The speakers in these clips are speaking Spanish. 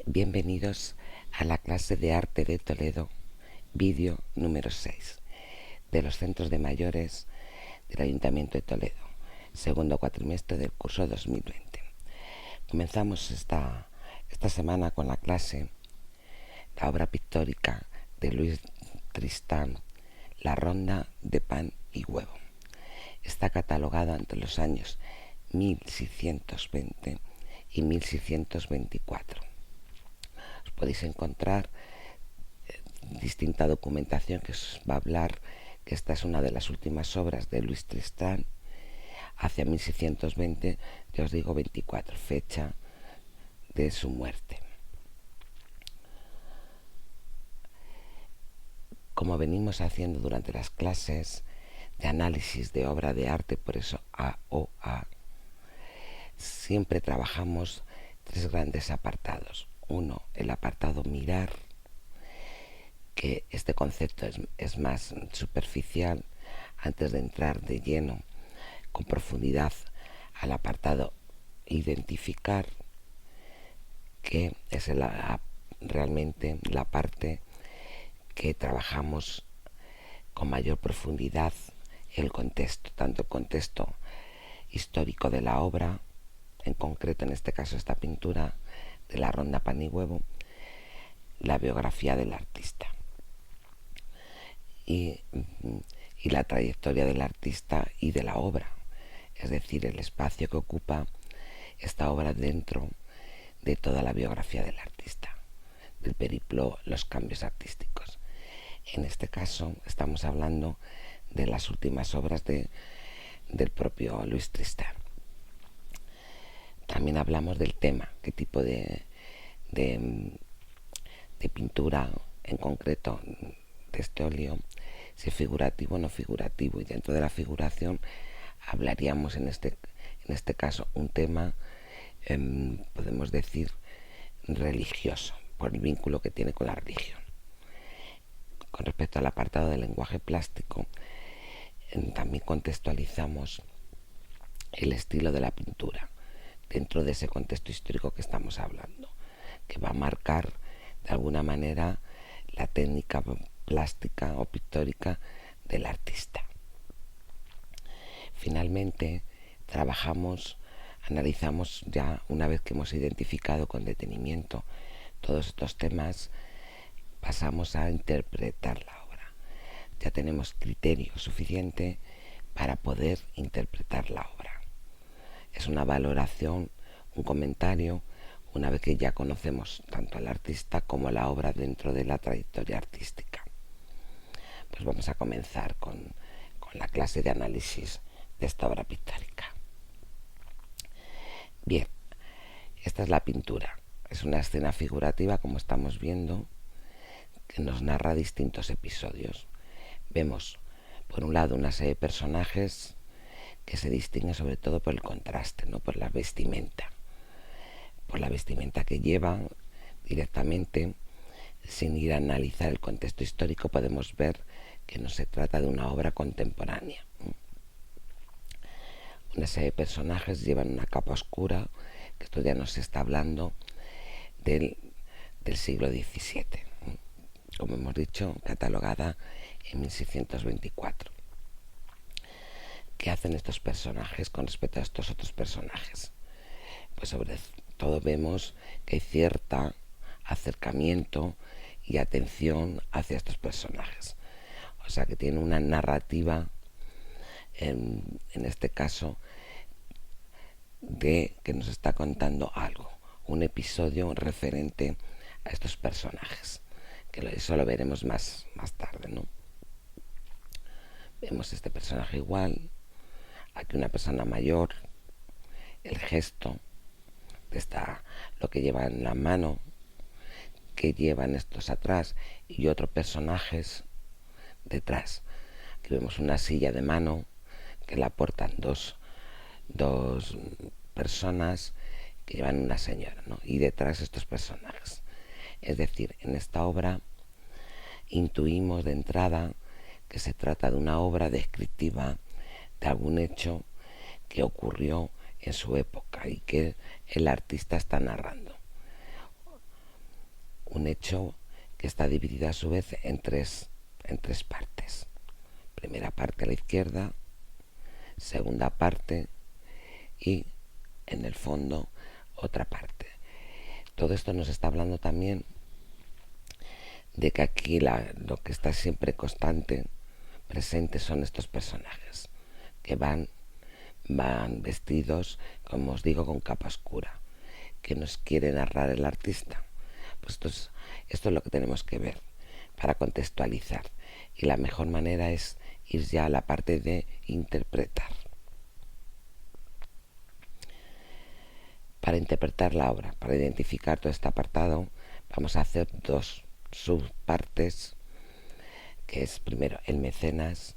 Bienvenidos a la clase de arte de Toledo, vídeo número 6, de los centros de mayores del Ayuntamiento de Toledo, segundo cuatrimestre del curso 2020. Comenzamos esta semana con la clase, la obra pictórica de Luis Tristán, La ronda de pan y huevo. Está catalogada entre los años 1620 y 1624. Os podéis encontrar distinta documentación que os va a hablar que esta es una de las últimas obras de Luis Tristán hacia 1620, ya os digo 24, fecha de su muerte. Como venimos haciendo durante las clases de análisis de obra de arte, por eso AOA, siempre trabajamos tres grandes apartados. Uno, el apartado mirar, que este concepto es más superficial antes de entrar de lleno con profundidad al apartado identificar, que es realmente la parte que trabajamos con mayor profundidad el contexto, tanto el contexto histórico de la obra, en concreto en este caso esta pintura de la ronda pan y huevo, la biografía del artista y la trayectoria del artista y de la obra, es decir, el espacio que ocupa esta obra dentro de toda la biografía del artista, del periplo, los cambios artísticos. En este caso estamos hablando de las últimas obras del propio Luis Tristán. También hablamos del tema, qué tipo de pintura en concreto de este óleo, si es figurativo o no figurativo, y dentro de la figuración hablaríamos en este caso un tema, podemos decir, religioso, por el vínculo que tiene con la religión. Con respecto al apartado del lenguaje plástico, también contextualizamos el estilo de la pintura dentro de ese contexto histórico que estamos hablando, que va a marcar de alguna manera la técnica plástica o pictórica del artista. Finalmente, analizamos ya, una vez que hemos identificado con detenimiento todos estos temas, pasamos a interpretar la obra. Ya tenemos criterio suficiente para poder interpretar la obra. Es una valoración, un comentario, una vez que ya conocemos tanto al artista como la obra dentro de la trayectoria artística. Pues vamos a comenzar con la clase de análisis de esta obra pictórica. Bien, esta es la pintura. Es una escena figurativa, como estamos viendo, que nos narra distintos episodios. Vemos, por un lado, una serie de personajes que se distinguen sobre todo por el contraste, ¿no? Por la vestimenta que llevan directamente, sin ir a analizar el contexto histórico, podemos ver que no se trata de una obra contemporánea. Una serie de personajes llevan una capa oscura, que esto ya nos está hablando del siglo XVII, como hemos dicho, catalogada en 1624. ¿Qué hacen estos personajes con respecto a estos otros personajes? Pues sobre todo vemos que hay cierto acercamiento y atención hacia estos personajes. O sea que tiene una narrativa, en este caso, de que nos está contando algo, un episodio referente a estos personajes, que eso lo veremos más tarde, ¿no? Vemos este personaje igual, aquí una persona mayor, el gesto, lo que lleva en la mano, que llevan estos atrás, y otros personajes detrás. Aquí vemos una silla de mano que la portan dos personas que llevan una señora, ¿no? Y detrás estos personajes. Es decir, en esta obra intuimos de entrada que se trata de una obra descriptiva de algún hecho que ocurrió en su época y que el artista está narrando. un hecho que está dividido a su vez en tres partes. Primera parte a la izquierda, segunda parte y en el fondo otra parte. Todo esto nos está hablando también de que aquí lo que está siempre constante, presente, son estos personajes que van vestidos, como os digo, con capa oscura, que nos quiere narrar el artista. Pues esto es lo que tenemos que ver para contextualizar, y la mejor manera es ir ya a la parte de interpretar. Para interpretar la obra, para identificar todo este apartado, vamos a hacer dos subpartes, que es primero el mecenas.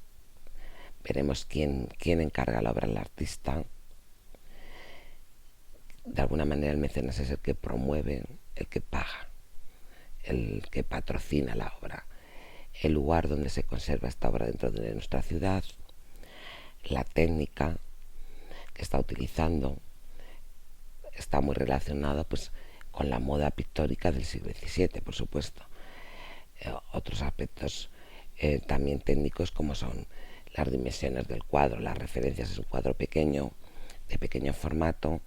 Veremos quién encarga la obra al artista. De alguna manera el mecenas es el que promueve, el que paga, el que patrocina la obra, el lugar donde se conserva esta obra dentro de nuestra ciudad, la técnica que está utilizando. Está muy relacionado pues con la moda pictórica del siglo XVII, por supuesto. Otros aspectos también técnicos, como son las dimensiones del cuadro, las referencias. ¿Es un cuadro pequeño, de pequeño formato,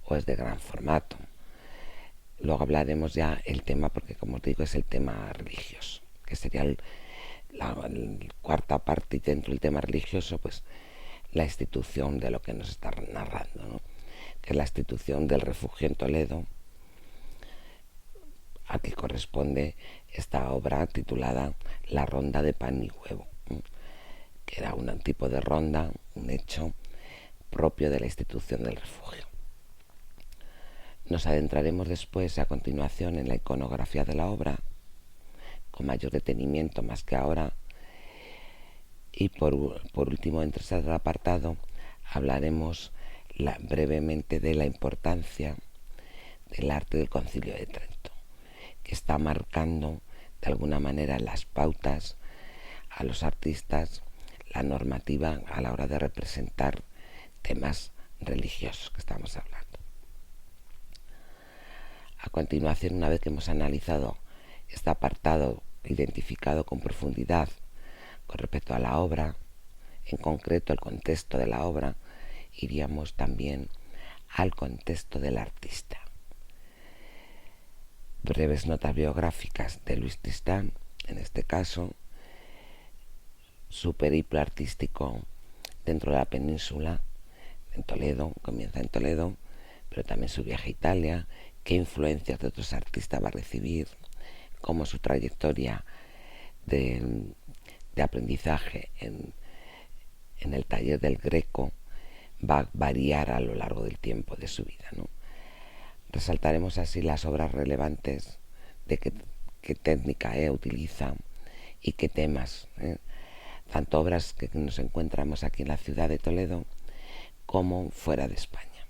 o es de gran formato? Luego hablaremos ya el tema, porque como os digo, es el tema religioso, que sería la cuarta parte, y dentro del tema religioso pues la institución de lo que nos está narrando, ¿no? Que es la institución del refugio en Toledo, a que corresponde esta obra titulada La ronda de pan y huevo, que era un tipo de ronda, un hecho propio de la institución del refugio. Nos adentraremos después, a continuación, en la iconografía de la obra, con mayor detenimiento más que ahora, y por último, en tercer apartado, hablaremos brevemente de la importancia del arte del Concilio de Trento, que está marcando de alguna manera las pautas a los artistas, la normativa a la hora de representar temas religiosos que estamos hablando. A continuación, una vez que hemos analizado este apartado, identificado con profundidad con respecto a la obra, en concreto el contexto de la obra, iríamos también al contexto del artista. Breves notas biográficas de Luis Tristán, en este caso, su periplo artístico dentro de la península, en Toledo, comienza en Toledo, pero también su viaje a Italia, qué influencias de otros artistas va a recibir, cómo su trayectoria de aprendizaje en el taller del Greco va a variar a lo largo del tiempo de su vida, ¿no? Resaltaremos así las obras relevantes de qué técnica utiliza y qué temas, tanto obras que nos encontramos aquí en la ciudad de Toledo como fuera de España.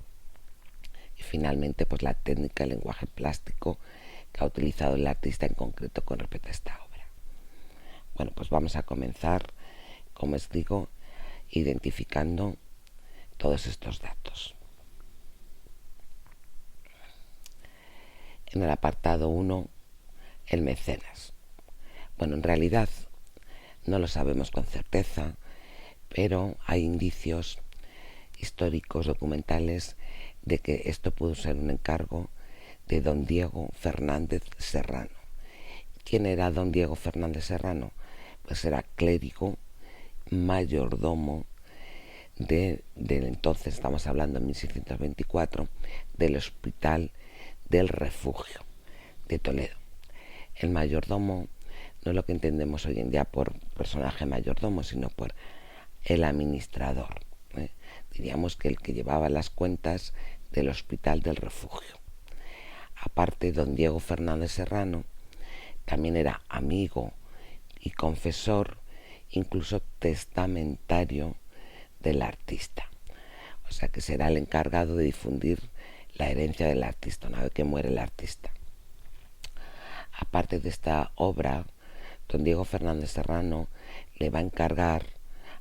Y finalmente, pues la técnica, el lenguaje plástico que ha utilizado el artista en concreto con respecto a esta obra. Bueno, pues vamos a comenzar, como os digo, identificando todos estos datos. En el apartado 1, el mecenas. Bueno, en realidad no lo sabemos con certeza, pero hay indicios históricos, documentales, de que esto pudo ser un encargo de don Diego Fernández Serrano. ¿Quién era don Diego Fernández Serrano? Pues era clérigo, mayordomo del entonces, estamos hablando en 1624, del Hospital del Refugio de Toledo. El mayordomo no es lo que entendemos hoy en día por personaje mayordomo, sino por el administrador. Diríamos que el que llevaba las cuentas del Hospital del Refugio. Aparte, don Diego Fernández Serrano también era amigo y confesor, incluso testamentario del artista. O sea que será el encargado de difundir la herencia del artista una vez que muere el artista. Aparte de esta obra, don Diego Fernández Serrano le va a encargar,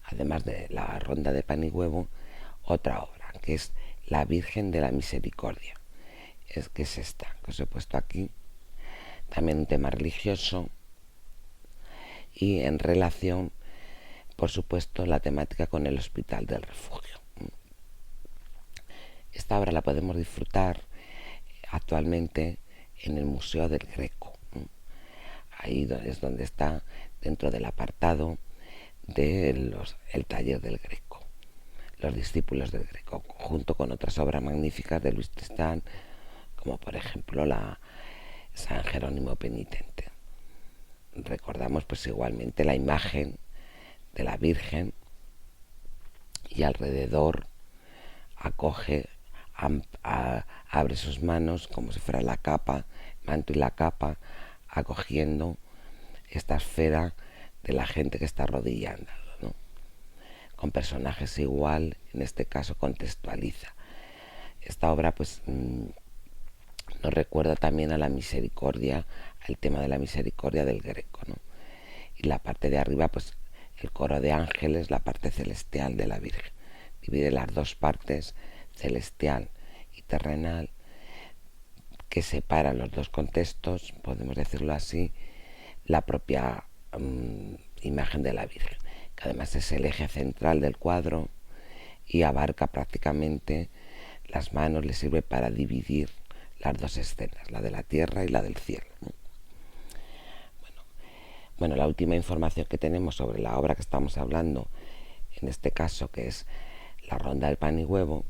además de la ronda de pan y huevo, otra obra, que es La Virgen de la Misericordia. Es esta, que os he puesto aquí, también un tema religioso y en relación, por supuesto, la temática con el Hospital del Refugio. Esta obra la podemos disfrutar actualmente en el Museo del Greco. Ahí es donde está, dentro del apartado del taller del Greco, los discípulos del Greco, junto con otras obras magníficas de Luis Tristán, como por ejemplo la San Jerónimo Penitente. Recordamos pues igualmente la imagen de la Virgen y alrededor acoge, abre sus manos como si fuera la capa, manto y la capa, acogiendo esta esfera de la gente que está arrodillando, ¿no? Con personajes igual, en este caso contextualiza. Esta obra pues nos recuerda también a la misericordia, al tema de la misericordia del Greco, ¿no? Y la parte de arriba pues el coro de ángeles, la parte celestial de la Virgen. Divide las dos partes, celestial y terrenal, que separan los dos contextos, podemos decirlo así, la propia imagen de la Virgen, que además es el eje central del cuadro y abarca prácticamente, las manos, le sirve para dividir las dos escenas, la de la tierra y la del cielo. Bueno, la última información que tenemos sobre la obra que estamos hablando, en este caso que es La Ronda del Pan y Huevo,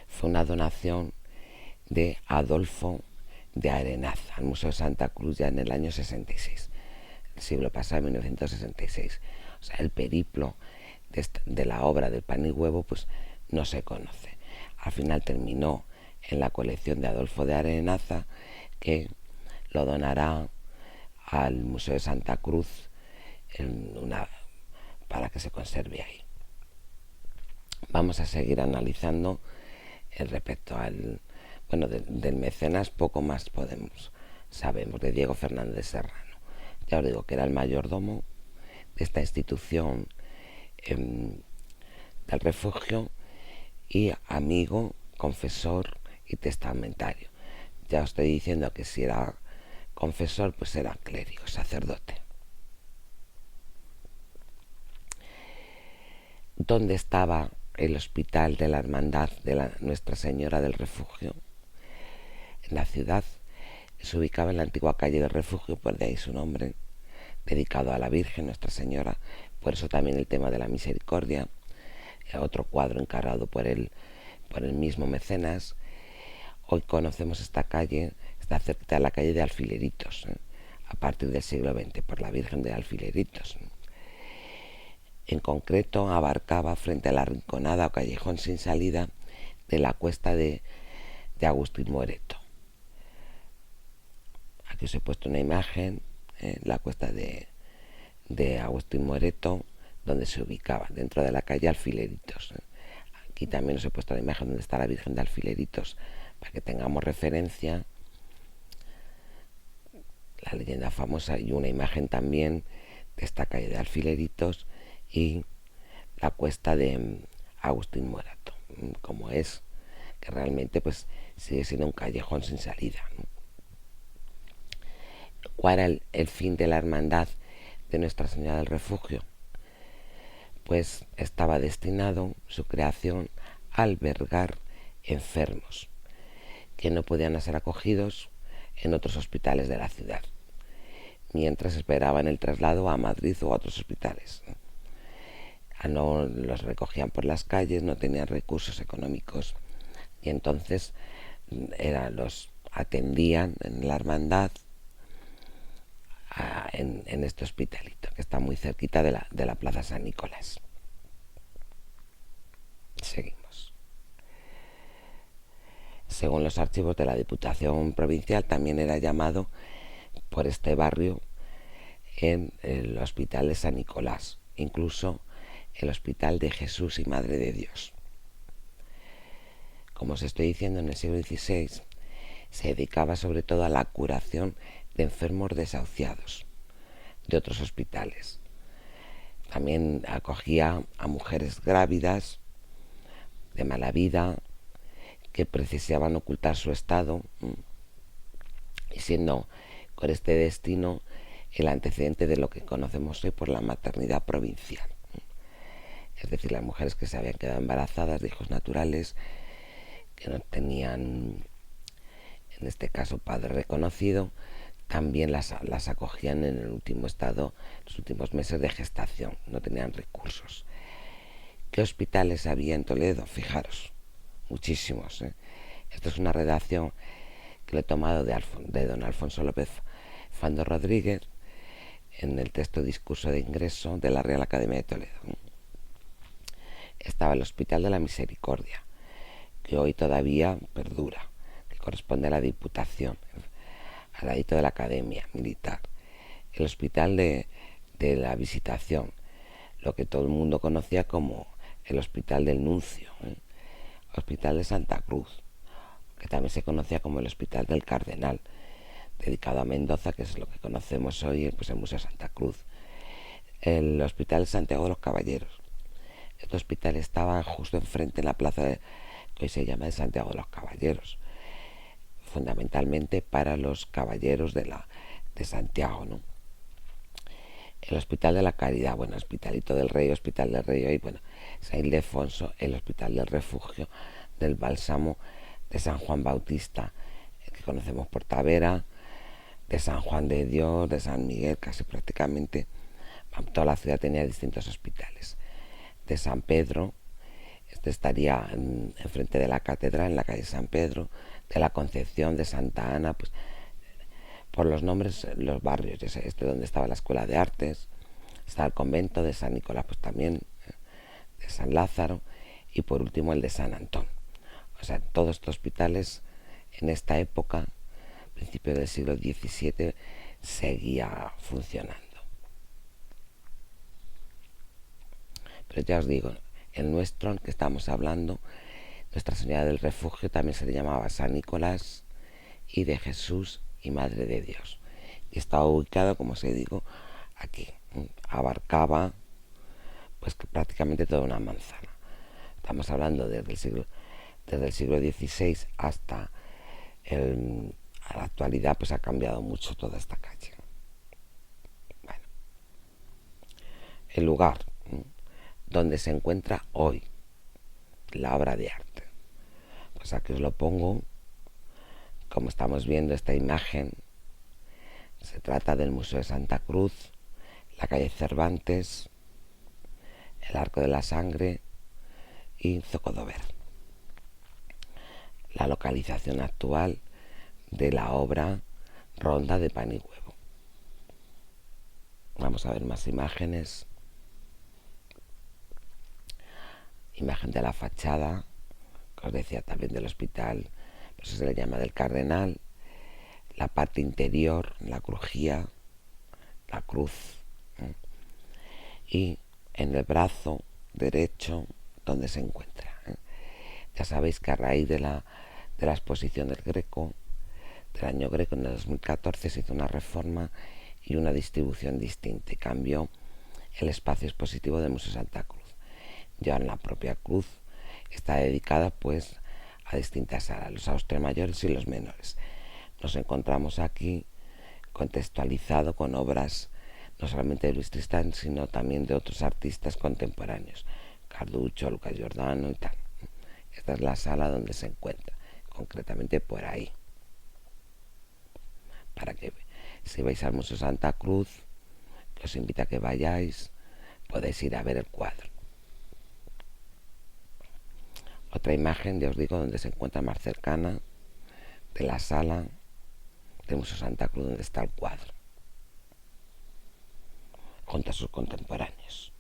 fue una donación de Adolfo de Arenaza al Museo de Santa Cruz ya en el año 66, el siglo pasado, 1966. O sea, el periplo de la obra del Pan y Huevo pues no se conoce. Al final terminó en la colección de Adolfo de Arenaza, que lo donará al Museo de Santa Cruz para que se conserve ahí. Vamos a seguir analizando respecto al del mecenas. Poco más sabemos de Diego Fernández Serrano. Ya os digo que era el mayordomo de esta institución del refugio y amigo, confesor y testamentario. Ya os estoy diciendo que si era confesor, pues era clérigo, sacerdote. ¿Dónde estaba el hospital de la Hermandad de Nuestra Señora del Refugio? En la ciudad. Se ubicaba en la antigua calle del Refugio, pues de ahí su nombre, dedicado a la Virgen, Nuestra Señora. Por eso también el tema de la misericordia. Otro cuadro encargado por el mismo mecenas. Hoy conocemos esta calle, está cerca de la calle de Alfileritos, a partir del siglo XX, por la Virgen de Alfileritos. En concreto, abarcaba frente a la rinconada o callejón sin salida de la cuesta de Agustín Moreto. Aquí os he puesto una imagen, la cuesta de Agustín Moreto, donde se ubicaba, dentro de la calle Alfileritos. Aquí también os he puesto la imagen donde está la Virgen de Alfileritos, para que tengamos referencia, la leyenda famosa, y una imagen también de esta calle de Alfileritos y la cuesta de Agustín Morato, como es, que realmente pues sigue siendo un callejón sin salida, ¿no? ¿Cuál era el fin de la hermandad de Nuestra Señora del Refugio? Pues estaba destinado su creación a albergar enfermos que no podían ser acogidos en otros hospitales de la ciudad, mientras esperaban el traslado a Madrid o a otros hospitales. No los recogían por las calles, no tenían recursos económicos y entonces los atendían en la hermandad en este hospitalito que está muy cerquita de la Plaza San Nicolás. Seguimos. Según los archivos de la Diputación Provincial, también era llamado por este barrio en el Hospital de San Nicolás, incluso el Hospital de Jesús y Madre de Dios. Como os estoy diciendo, en el siglo XVI se dedicaba sobre todo a la curación de enfermos desahuciados de otros hospitales. También acogía a mujeres grávidas, de mala vida, que precisaban ocultar su estado y siendo con este destino el antecedente de lo que conocemos hoy por la maternidad provincial. Es decir, las mujeres que se habían quedado embarazadas de hijos naturales, que no tenían, en este caso, padre reconocido, también las acogían en el último estado, los últimos meses de gestación, no tenían recursos. ¿Qué hospitales había en Toledo? Fijaros, muchísimos. Esto es una redacción que lo he tomado de don Alfonso López Fando Rodríguez en el texto Discurso de Ingreso de la Real Academia de Toledo. Estaba el Hospital de la Misericordia, que hoy todavía perdura, que corresponde a la Diputación, al ladito de la Academia Militar. El Hospital de la Visitación, lo que todo el mundo conocía como el Hospital del Nuncio, Hospital de Santa Cruz, que también se conocía como el Hospital del Cardenal, dedicado a Mendoza, que es lo que conocemos hoy, pues el Museo Santa Cruz. El Hospital de Santiago de los Caballeros. Este hospital estaba justo enfrente en la plaza que hoy se llama de Santiago de los Caballeros, fundamentalmente para los caballeros de Santiago, ¿no? El Hospital de la Caridad, bueno, Hospitalito del Rey, Hospital del Rey, y bueno, San Ildefonso, el Hospital del Refugio, del Bálsamo, de San Juan Bautista, que conocemos por Tavera, de San Juan de Dios, de San Miguel, casi prácticamente toda la ciudad tenía distintos hospitales. De San Pedro, este estaría enfrente de la catedral, en la calle San Pedro, de la Concepción, de Santa Ana, pues por los nombres, los barrios, donde estaba la Escuela de Artes, está el convento de San Nicolás, pues también de San Lázaro, y por último el de San Antón. O sea, todos estos hospitales en esta época, principio del siglo XVII, seguía funcionando. Pero ya os digo, el nuestro, en que estamos hablando, Nuestra Señora del Refugio, también se le llamaba San Nicolás y de Jesús y Madre de Dios. Y estaba ubicado, como os digo, aquí. Abarcaba pues prácticamente toda una manzana. Estamos hablando desde el siglo XVI hasta a la actualidad, pues ha cambiado mucho toda esta calle. Bueno, el lugar donde se encuentra hoy la obra de arte. Pues aquí os lo pongo. Como estamos viendo esta imagen, se trata del Museo de Santa Cruz, la calle Cervantes, el Arco de la Sangre y Zocodover. La localización actual de la obra Ronda de Pan y Huevo. Vamos a ver más imágenes. Imagen de la fachada, que os decía también del hospital, pues se le llama del Cardenal. La parte interior, la crujía, la cruz, y en el brazo derecho donde se encuentra. Ya sabéis que a raíz de la exposición del Greco, del año Greco, en el 2014 se hizo una reforma y una distribución distinta y cambió el espacio expositivo del Museo Santa Cruz. Ya en la propia cruz está dedicada pues a distintas salas, los austros mayores y los menores. Nos encontramos aquí contextualizado con obras no solamente de Luis Tristán, sino también de otros artistas contemporáneos, Carducho, Lucas Giordano y tal. Esta es la sala donde se encuentra, concretamente por ahí. Para que si vais al Museo Santa Cruz, que os invito a que vayáis, podéis ir a ver el cuadro. Otra imagen, ya os digo, donde se encuentra más cercana, de la sala del Museo Santa Cruz, donde está el cuadro, junto a sus contemporáneos.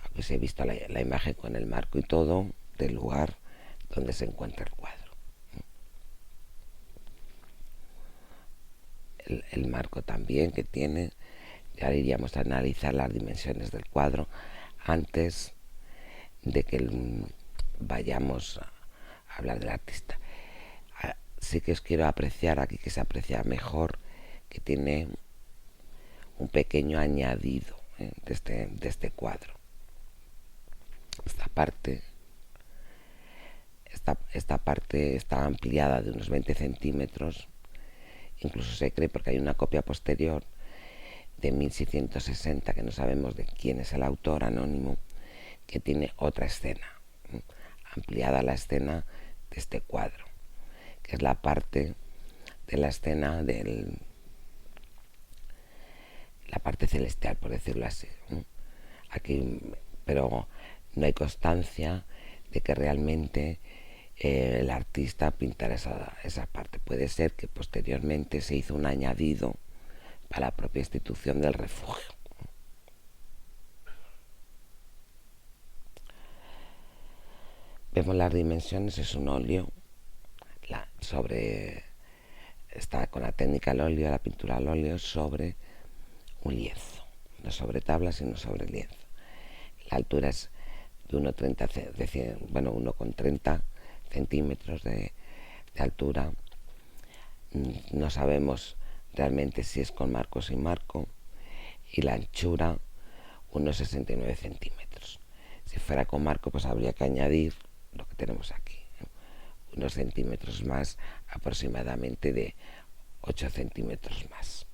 Aquí os he visto la imagen con el marco y todo del lugar donde se encuentra el cuadro. El marco también que tiene, ya iríamos a analizar las dimensiones del cuadro antes de que vayamos a hablar del artista. Sí que os quiero apreciar aquí, que se aprecia mejor, que tiene un pequeño añadido de este cuadro. Esta Esta parte está ampliada de unos 20 centímetros. Incluso se cree, porque hay una copia posterior de 1660, que no sabemos de quién es el autor anónimo, que tiene otra escena, ampliada la escena de este cuadro, que es la parte de la escena la parte celestial, por decirlo así. Aquí, pero no hay constancia de que realmente el artista pintara esa parte. Puede ser que posteriormente se hizo un añadido para la propia institución del refugio. Vemos las dimensiones, es un óleo está con la técnica al óleo, la pintura al óleo sobre un lienzo, no sobre tabla sino sobre lienzo. La altura es de 1,30 centímetros de altura. No sabemos realmente si es con marco o sin marco, y la anchura unos 69 centímetros. Si fuera con marco, pues habría que añadir lo que tenemos aquí, unos centímetros más, aproximadamente de 8 centímetros más.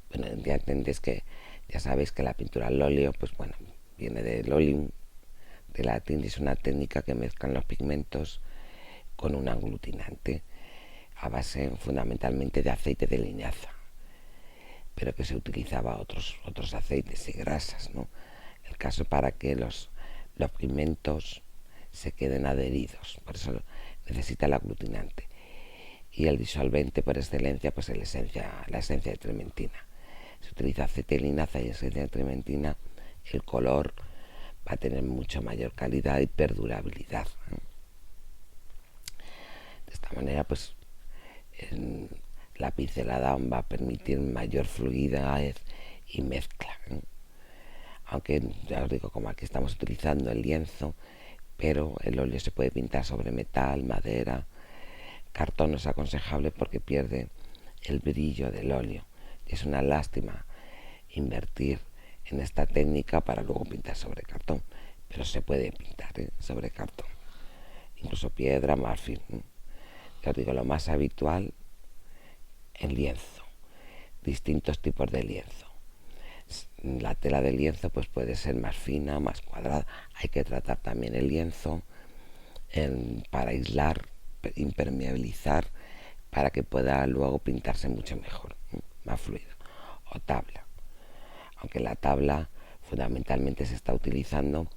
Bueno, ya entendéis que, ya sabéis que la pintura al óleo, pues bueno, viene del oleum, de latín, y es una técnica que mezclan los pigmentos con un aglutinante a base fundamentalmente de aceite de linaza, pero que se utilizaba otros aceites y grasas, ¿no? El caso para que los pigmentos se queden adheridos, por eso necesita el aglutinante. Y el disolvente por excelencia, pues la esencia de trementina. Se utiliza aceite de linaza y esencia de trementina, el color va a tener mucho mayor calidad y perdurabilidad, ¿no? De esta manera, pues la pincelada va a permitir mayor fluidez y mezcla, ¿no? Aunque ya os digo, como aquí estamos utilizando el lienzo, pero el óleo se puede pintar sobre metal, madera, cartón. No es aconsejable porque pierde el brillo del óleo. Es una lástima invertir en esta técnica para luego pintar sobre cartón, pero se puede pintar sobre cartón, incluso piedra, marfil. Ya os digo, lo más habitual en lienzo, distintos tipos de lienzo. La tela del lienzo pues puede ser más fina, más cuadrada. Hay que tratar también el lienzo para aislar, impermeabilizar, para que pueda luego pintarse mucho mejor, más fluido. O tabla, aunque la tabla fundamentalmente se está utilizando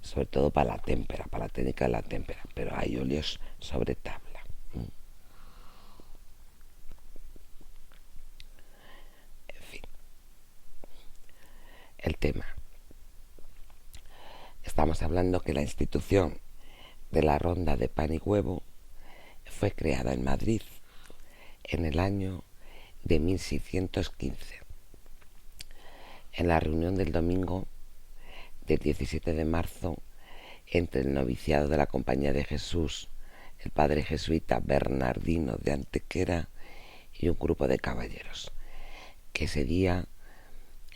sobre todo para la témpera, para la técnica de la témpera, pero hay óleos sobre tabla. En fin, el tema. Estamos hablando que la institución de la ronda de pan y huevo fue creada en Madrid en el año de 1615. En la reunión del domingo del 17 de marzo entre el noviciado de la Compañía de Jesús, el padre jesuita Bernardino de Antequera y un grupo de caballeros, que ese día,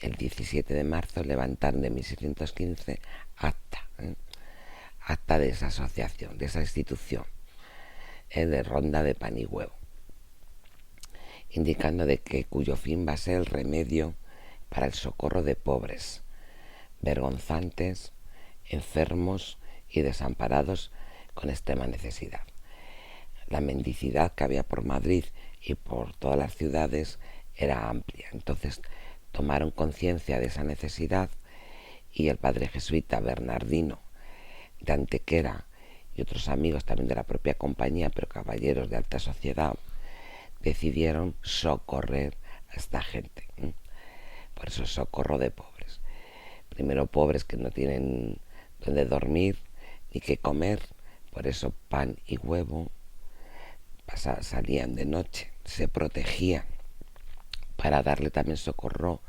el 17 de marzo, levantaron de 1615 acta de esa asociación, de esa institución, de ronda de pan y huevo, indicando de que cuyo fin va a ser el remedio para el socorro de pobres, vergonzantes, enfermos y desamparados con extrema necesidad. La mendicidad que había por Madrid y por todas las ciudades era amplia. Entonces tomaron conciencia de esa necesidad y el padre jesuita Bernardino de Antequera y otros amigos también de la propia compañía, pero caballeros de alta sociedad, decidieron socorrer a esta gente. Por eso socorro de pobres. Primero pobres que no tienen donde dormir ni qué comer, por eso pan y huevo. Salían de noche, se protegían para darle también socorro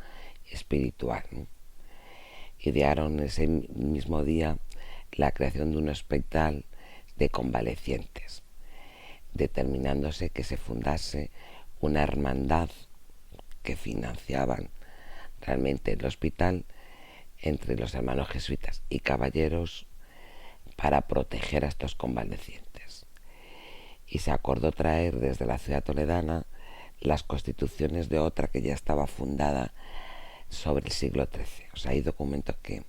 espiritual, ¿no? Idearon ese mismo día la creación de un hospital de convalecientes, determinándose que se fundase una hermandad que financiaban realmente el hospital, entre los hermanos jesuitas y caballeros para proteger a estos convalecientes. Y se acordó traer desde la ciudad toledana las constituciones de otra que ya estaba fundada sobre el siglo XIII. O sea, hay documentos que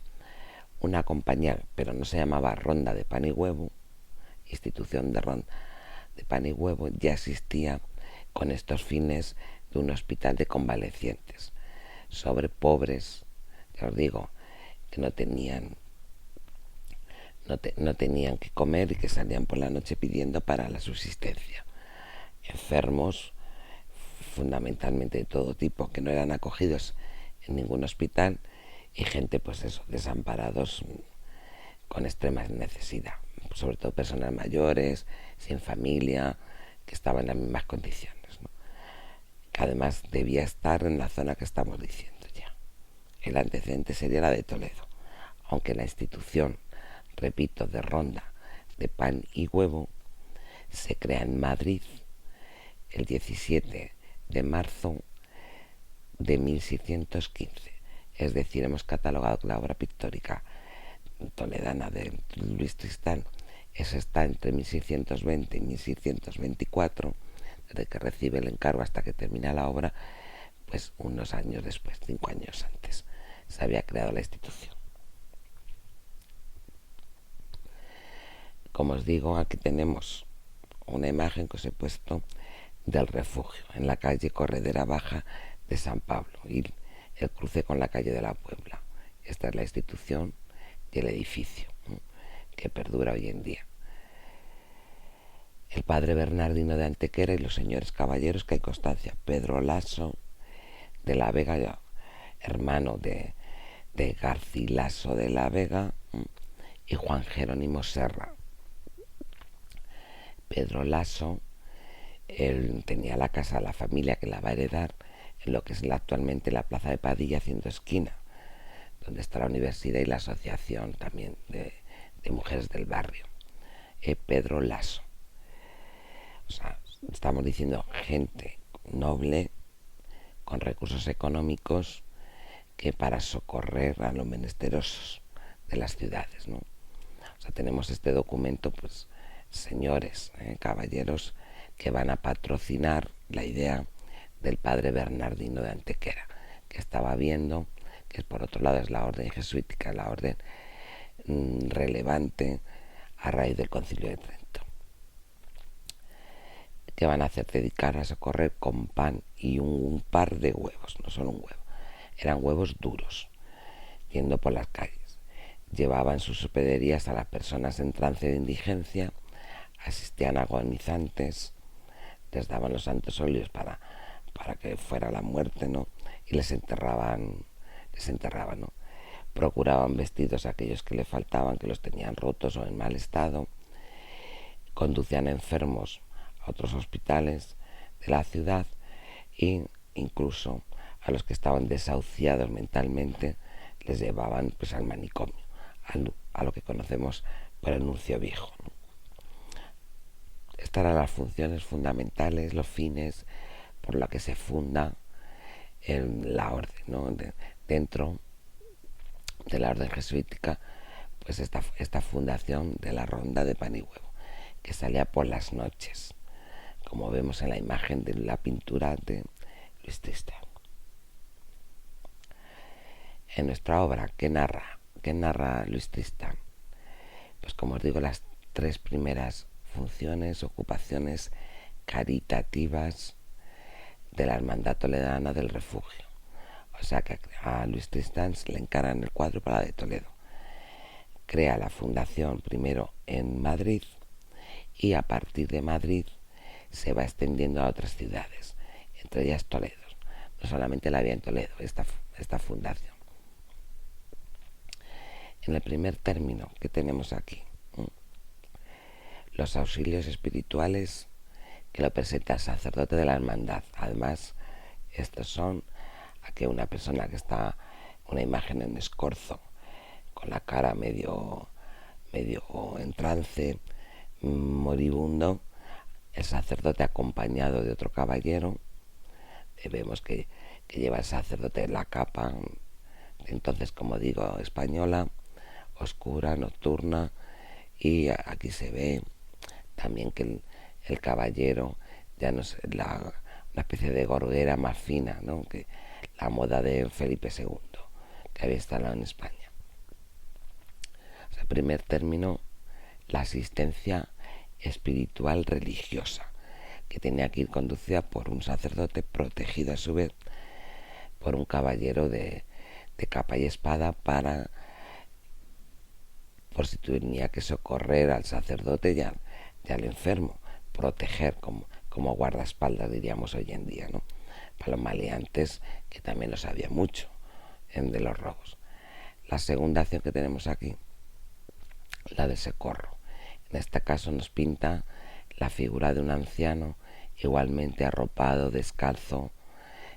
una compañía, pero no se llamaba Ronda de Pan y Huevo, institución de Ronda de Pan y Huevo, ya existía con estos fines de un hospital de convalecientes sobre pobres, ya os digo, que no tenían que comer y que salían por la noche pidiendo para la subsistencia. Enfermos, fundamentalmente de todo tipo, que no eran acogidos en ningún hospital, y gente, pues eso, desamparados con extrema necesidad, sobre todo personas mayores, sin familia, que estaban en las mismas condiciones, ¿no? Que además debía estar en la zona que estamos diciendo ya. El antecedente sería la de Toledo, aunque la institución, repito, de Ronda de Pan y Huevo se crea en Madrid el 17 de marzo de 1615. Es decir, hemos catalogado que la obra pictórica toledana de Luis Tristán está entre 1620 y 1624, desde que recibe el encargo hasta que termina la obra, pues unos años después, 5 años antes, se había creado la institución. Como os digo, aquí tenemos una imagen que os he puesto del refugio en la calle Corredera Baja de San Pablo y el cruce con la calle de la Puebla. Esta es la institución y el edificio que perdura hoy en día. El padre Bernardino de Antequera y los señores caballeros que hay constancia: Pedro Laso de la Vega, hermano de Garcilaso de la Vega, y Juan Jerónimo Serra. Pedro Laso, él tenía la casa, la familia que la va a heredar en lo que es actualmente la plaza de Padilla, haciendo esquina, donde está la universidad y la asociación también de mujeres del barrio. Pedro Laso. O sea, estamos diciendo gente noble, con recursos económicos, que para socorrer a los menesterosos de las ciudades, ¿no? O sea, tenemos este documento, pues, señores, caballeros, que van a patrocinar la idea del padre Bernardino de Antequera, que estaba viendo que por otro lado es la orden jesuítica, la orden relevante a raíz del Concilio de Trento. Que van a hacer? Dedicar a socorrer con pan y un par de huevos, no solo un huevo, eran huevos duros, yendo por las calles. Llevaban sus hospederías a las personas en trance de indigencia, asistían agonizantes, les daban los santos óleos para que fuera la muerte, ¿no? Y les enterraban, ¿no? Procuraban vestidos a aquellos que le faltaban, que los tenían rotos o en mal estado. Conducían enfermos a otros hospitales de la ciudad e incluso a los que estaban desahuciados mentalmente les llevaban, pues, al manicomio, a lo que conocemos por el Nuncio Viejo, ¿no? Estas eran las funciones fundamentales, los fines por los que se funda la orden, ¿no? Dentro de la orden jesuítica, pues esta fundación de la Ronda de Pan y Huevo, que salía por las noches, como vemos en la imagen de la pintura de Luis Tristán. En nuestra obra, ¿qué narra Luis Tristán? Pues, como os digo, las 3 primeras funciones, ocupaciones caritativas de la Hermandad Toledana del Refugio. O sea que a Luis Tristán le encargan el cuadro para la de Toledo. Crea la fundación primero en Madrid y a partir de Madrid se va extendiendo a otras ciudades, entre ellas Toledo. No solamente la había en Toledo, esta fundación. En el primer término que tenemos aquí, los auxilios espirituales que lo presenta el sacerdote de la hermandad. Además, estos son aquí una persona que está, una imagen en escorzo, con la cara medio en trance, moribundo, el sacerdote acompañado de otro caballero. Vemos que lleva el sacerdote la capa entonces, como digo, española, oscura, nocturna, y aquí se ve también que el caballero ya no es una especie de gorguera más fina, ¿no? Que la moda de Felipe II, que había instalado en España. O sea, primer término, la asistencia espiritual religiosa, que tenía que ir conducida por un sacerdote protegido a su vez por un caballero de capa y espada por si tenía que socorrer al sacerdote y al enfermo, proteger como guardaespaldas, diríamos hoy en día, ¿no? Para los maleantes, que también lo sabía mucho de los robos. La segunda acción que tenemos aquí, la de socorro. En este caso nos pinta la figura de un anciano igualmente arropado, descalzo,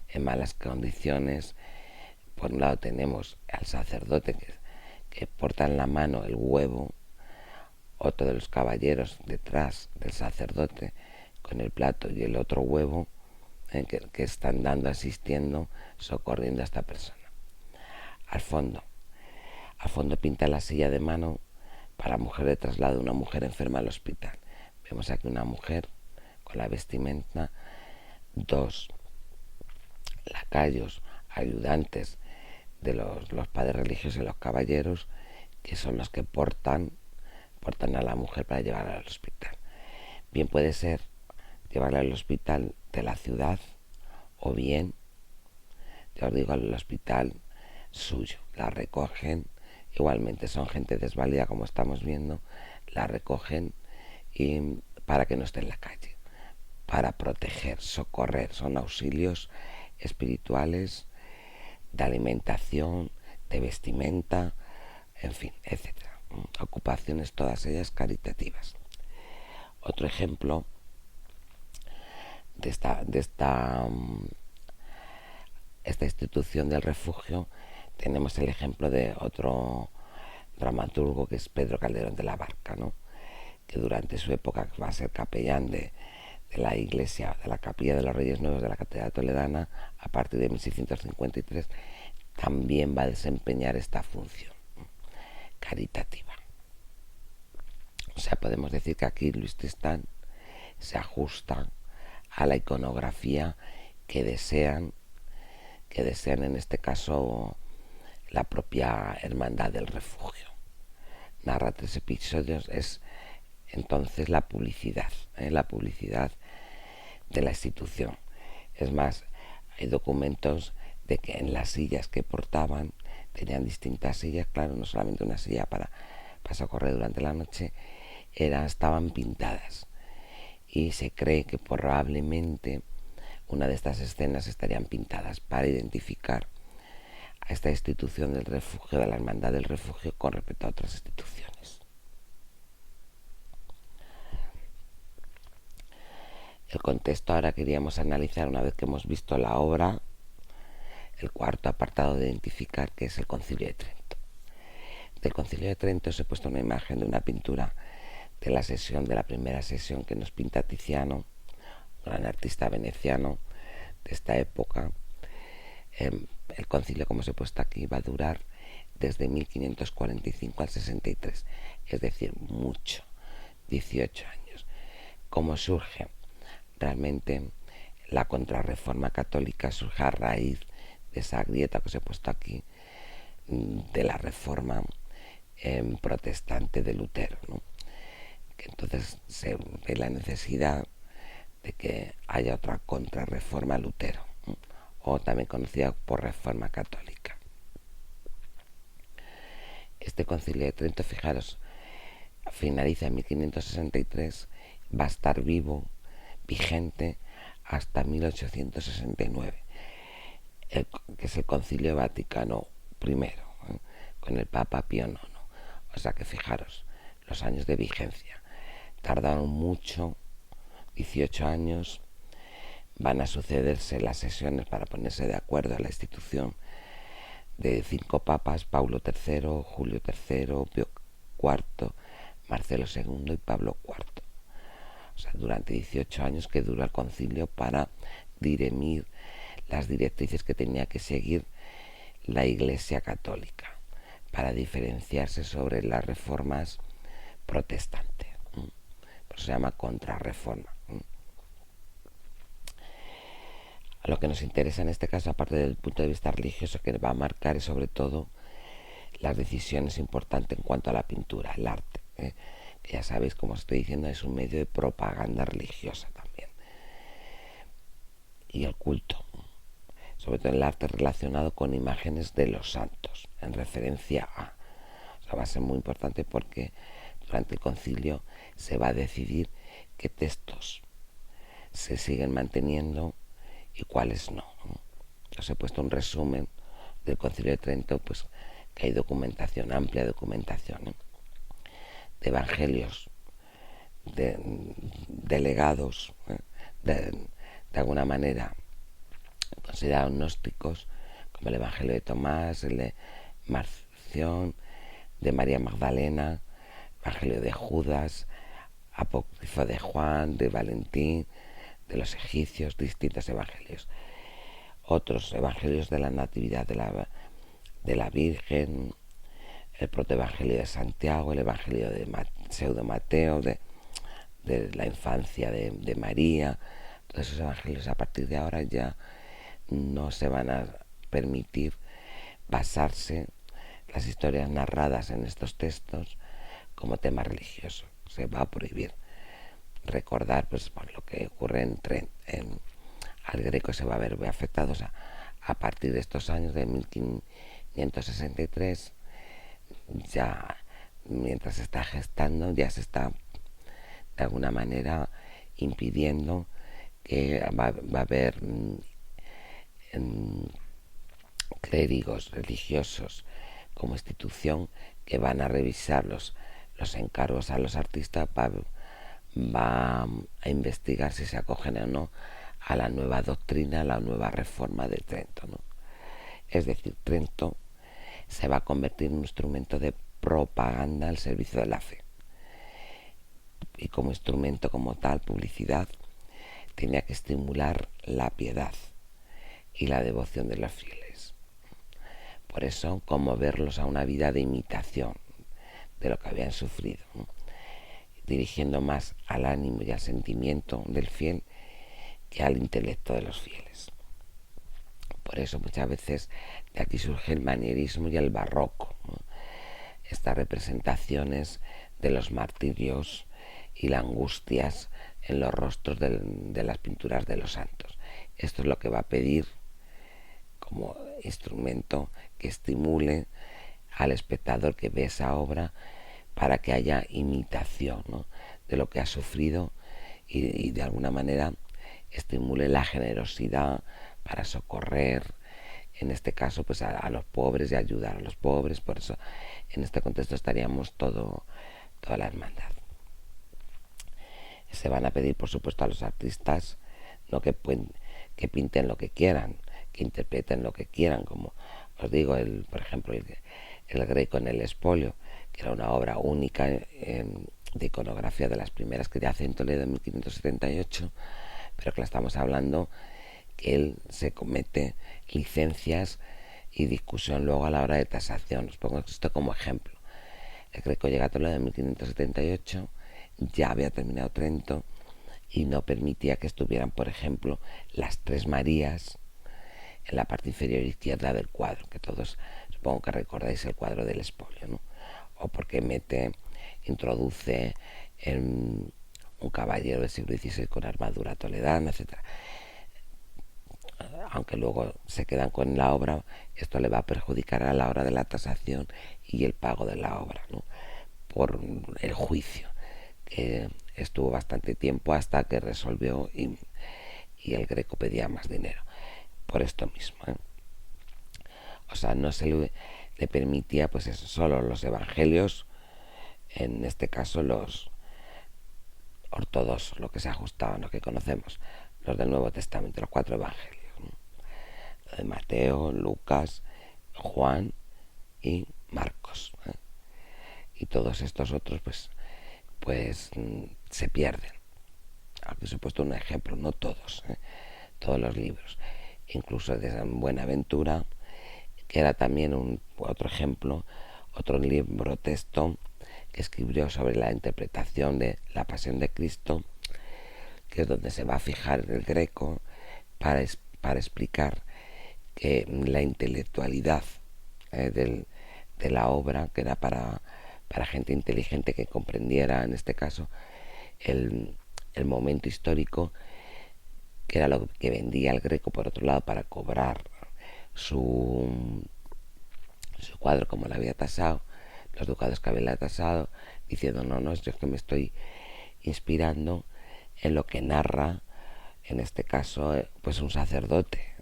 en malas condiciones. Por un lado tenemos al sacerdote que porta en la mano el huevo, otro de los caballeros detrás del sacerdote con el plato y el otro huevo, que están asistiendo, socorriendo a esta persona. Al fondo pinta la silla de mano para mujer de traslado, una mujer enferma al hospital. Vemos aquí una mujer con la vestimenta, dos lacayos, ayudantes de los padres religiosos y los caballeros, que son los que portan a la mujer para llevarla al hospital. Bien puede ser llevarla al hospital de la ciudad, o bien, ya os digo, al hospital suyo. La recogen, igualmente son gente desvalida, como estamos viendo, la recogen para que no esté en la calle, para proteger, socorrer. Son auxilios espirituales, de alimentación, de vestimenta, en fin, etcétera. Ocupaciones todas ellas caritativas. Otro ejemplo de esta institución del refugio, tenemos el ejemplo de otro dramaturgo, que es Pedro Calderón de la Barca, ¿no? Que durante su época va a ser capellán de la iglesia, de la capilla de los Reyes Nuevos de la Catedral Toledana, a partir de 1653, también va a desempeñar esta función caritativa. O sea, podemos decir que aquí Luis Tristán se ajusta a la iconografía que desean en este caso la propia Hermandad del Refugio. Narra 3 episodios, es entonces la publicidad de la institución. Es más, hay documentos de que en las sillas que portaban, tenían distintas sillas, claro, no solamente una silla para socorrer durante la noche, estaban pintadas, y se cree que probablemente una de estas escenas estarían pintadas para identificar a esta institución del refugio, de la Hermandad del Refugio, con respecto a otras instituciones. El contexto ahora queríamos analizar, una vez que hemos visto la obra, el cuarto apartado de identificar, que es el Concilio de Trento. Del Concilio de Trento os he puesto una imagen de una pintura de la primera sesión que nos pinta Tiziano, un gran artista veneciano de esta época. El concilio, como os he puesto aquí, va a durar desde 1545 al 63, es decir, mucho, 18 años. ¿Cómo surge? Realmente la contrarreforma católica surge a raíz de esa grieta que os he puesto aquí, de la reforma protestante de Lutero, ¿no? Que entonces se ve la necesidad de que haya otra contrarreforma a Lutero, ¿no? O también conocida por reforma católica. Este concilio de Trento, fijaros, finaliza en 1563, va a estar vigente hasta 1869, que es el Concilio Vaticano I, con el Papa Pío IX. O sea que fijaros, los años de vigencia tardaron mucho, 18 años. Van a sucederse las sesiones para ponerse de acuerdo a la institución de 5 papas: Paulo III, Julio III, Pío IV, Marcelo II y Pablo IV. O sea, durante 18 años que dura el concilio para dirimir las directrices que tenía que seguir la Iglesia Católica para diferenciarse sobre las reformas protestantes. Por eso se llama contrarreforma. A lo que nos interesa en este caso, aparte del punto de vista religioso que va a marcar, es sobre todo las decisiones importantes en cuanto a la pintura, el arte. Que ya sabéis, como os estoy diciendo, es un medio de propaganda religiosa también. Y el culto, sobre todo el arte relacionado con imágenes de los santos, en referencia a. O sea, va a ser muy importante porque durante el concilio se va a decidir qué textos se siguen manteniendo y cuáles no. Os he puesto un resumen del Concilio de Trento, pues que hay documentación, amplia documentación, de evangelios delegados, de alguna manera considerados gnósticos, como el Evangelio de Tomás, el de Marción, de María Magdalena, Evangelio de Judas, Apócrifo de Juan, de Valentín, de los egipcios, distintos evangelios. Otros evangelios de la Natividad de la Virgen, el protoevangelio de Santiago, el evangelio de Pseudo Mateo, de la infancia de María. Todos esos evangelios a partir de ahora ya no se van a permitir basarse las historias narradas en estos textos como tema religioso. Se va a prohibir recordar pues por lo que ocurre al Greco. Se va a ver afectados a partir de estos años de 1563. Ya mientras se está gestando, ya se está de alguna manera impidiendo que va a haber clérigos religiosos como institución que van a revisar los encargos a los artistas. Va a investigar si se acogen o no a la nueva doctrina, a la nueva reforma de Trento, ¿no? Es decir, Trento se va a convertir en un instrumento de propaganda al servicio de la fe. Y como instrumento como tal, publicidad, tenía que estimular la piedad y la devoción de los fieles. Por eso, conmoverlos a una vida de imitación de lo que habían sufrido, ¿no? Dirigiendo más al ánimo y al sentimiento del fiel que al intelecto de los fieles. Por eso muchas veces de aquí surge el manierismo y el barroco, ¿no? Estas representaciones de los martirios y las angustias en los rostros de las pinturas de los santos. Esto es lo que va a pedir como instrumento que estimule al espectador que ve esa obra para que haya imitación, ¿no?, de lo que ha sufrido y de alguna manera estimule la generosidad para socorrer, en este caso, pues a los pobres y ayudar a los pobres. Por eso en este contexto estaríamos toda la hermandad. Se van a pedir, por supuesto, a los artistas no que pinten lo que quieran, que interpreten lo que quieran, como os digo, por ejemplo, el Greco en el Espolio, que era una obra única de iconografía, de las primeras que ya hace en Toledo en 1578, pero que la estamos hablando que él se comete licencias y discusión luego a la hora de tasación. Os pongo esto como ejemplo. El Greco llega a Toledo en 1578, ya había terminado Trento y no permitía que estuvieran, por ejemplo, las tres Marías en la parte inferior izquierda del cuadro, que todos supongo que recordáis el cuadro del Espolio, ¿no? O porque introduce en un caballero del siglo XVI con armadura toledana, etc. Aunque luego se quedan con la obra, esto le va a perjudicar a la hora de la tasación y el pago de la obra, ¿no?, por el juicio, que estuvo bastante tiempo hasta que resolvió y el Greco pedía más dinero por esto mismo, ¿eh? O sea, no se le permitía, pues eso, solo los evangelios, en este caso los ortodoxos, lo que se ajustaban, lo que conocemos, los del Nuevo Testamento, los 4 evangelios, ¿no?, lo de Mateo, Lucas, Juan y Marcos, ¿eh? Y todos estos otros pues se pierden. Aquí os he puesto un ejemplo, no todos, todos los libros, incluso de San Buenaventura, que era también otro ejemplo, otro libro texto que escribió sobre la interpretación de la Pasión de Cristo, que es donde se va a fijar el Greco para explicar que la intelectualidad de la obra, que era para gente inteligente que comprendiera, en este caso, el momento histórico, que era lo que vendía el Greco, por otro lado, para cobrar su cuadro como lo había tasado, los ducados que había tasado, diciendo, no, yo es que me estoy inspirando en lo que narra, en este caso, pues un sacerdote.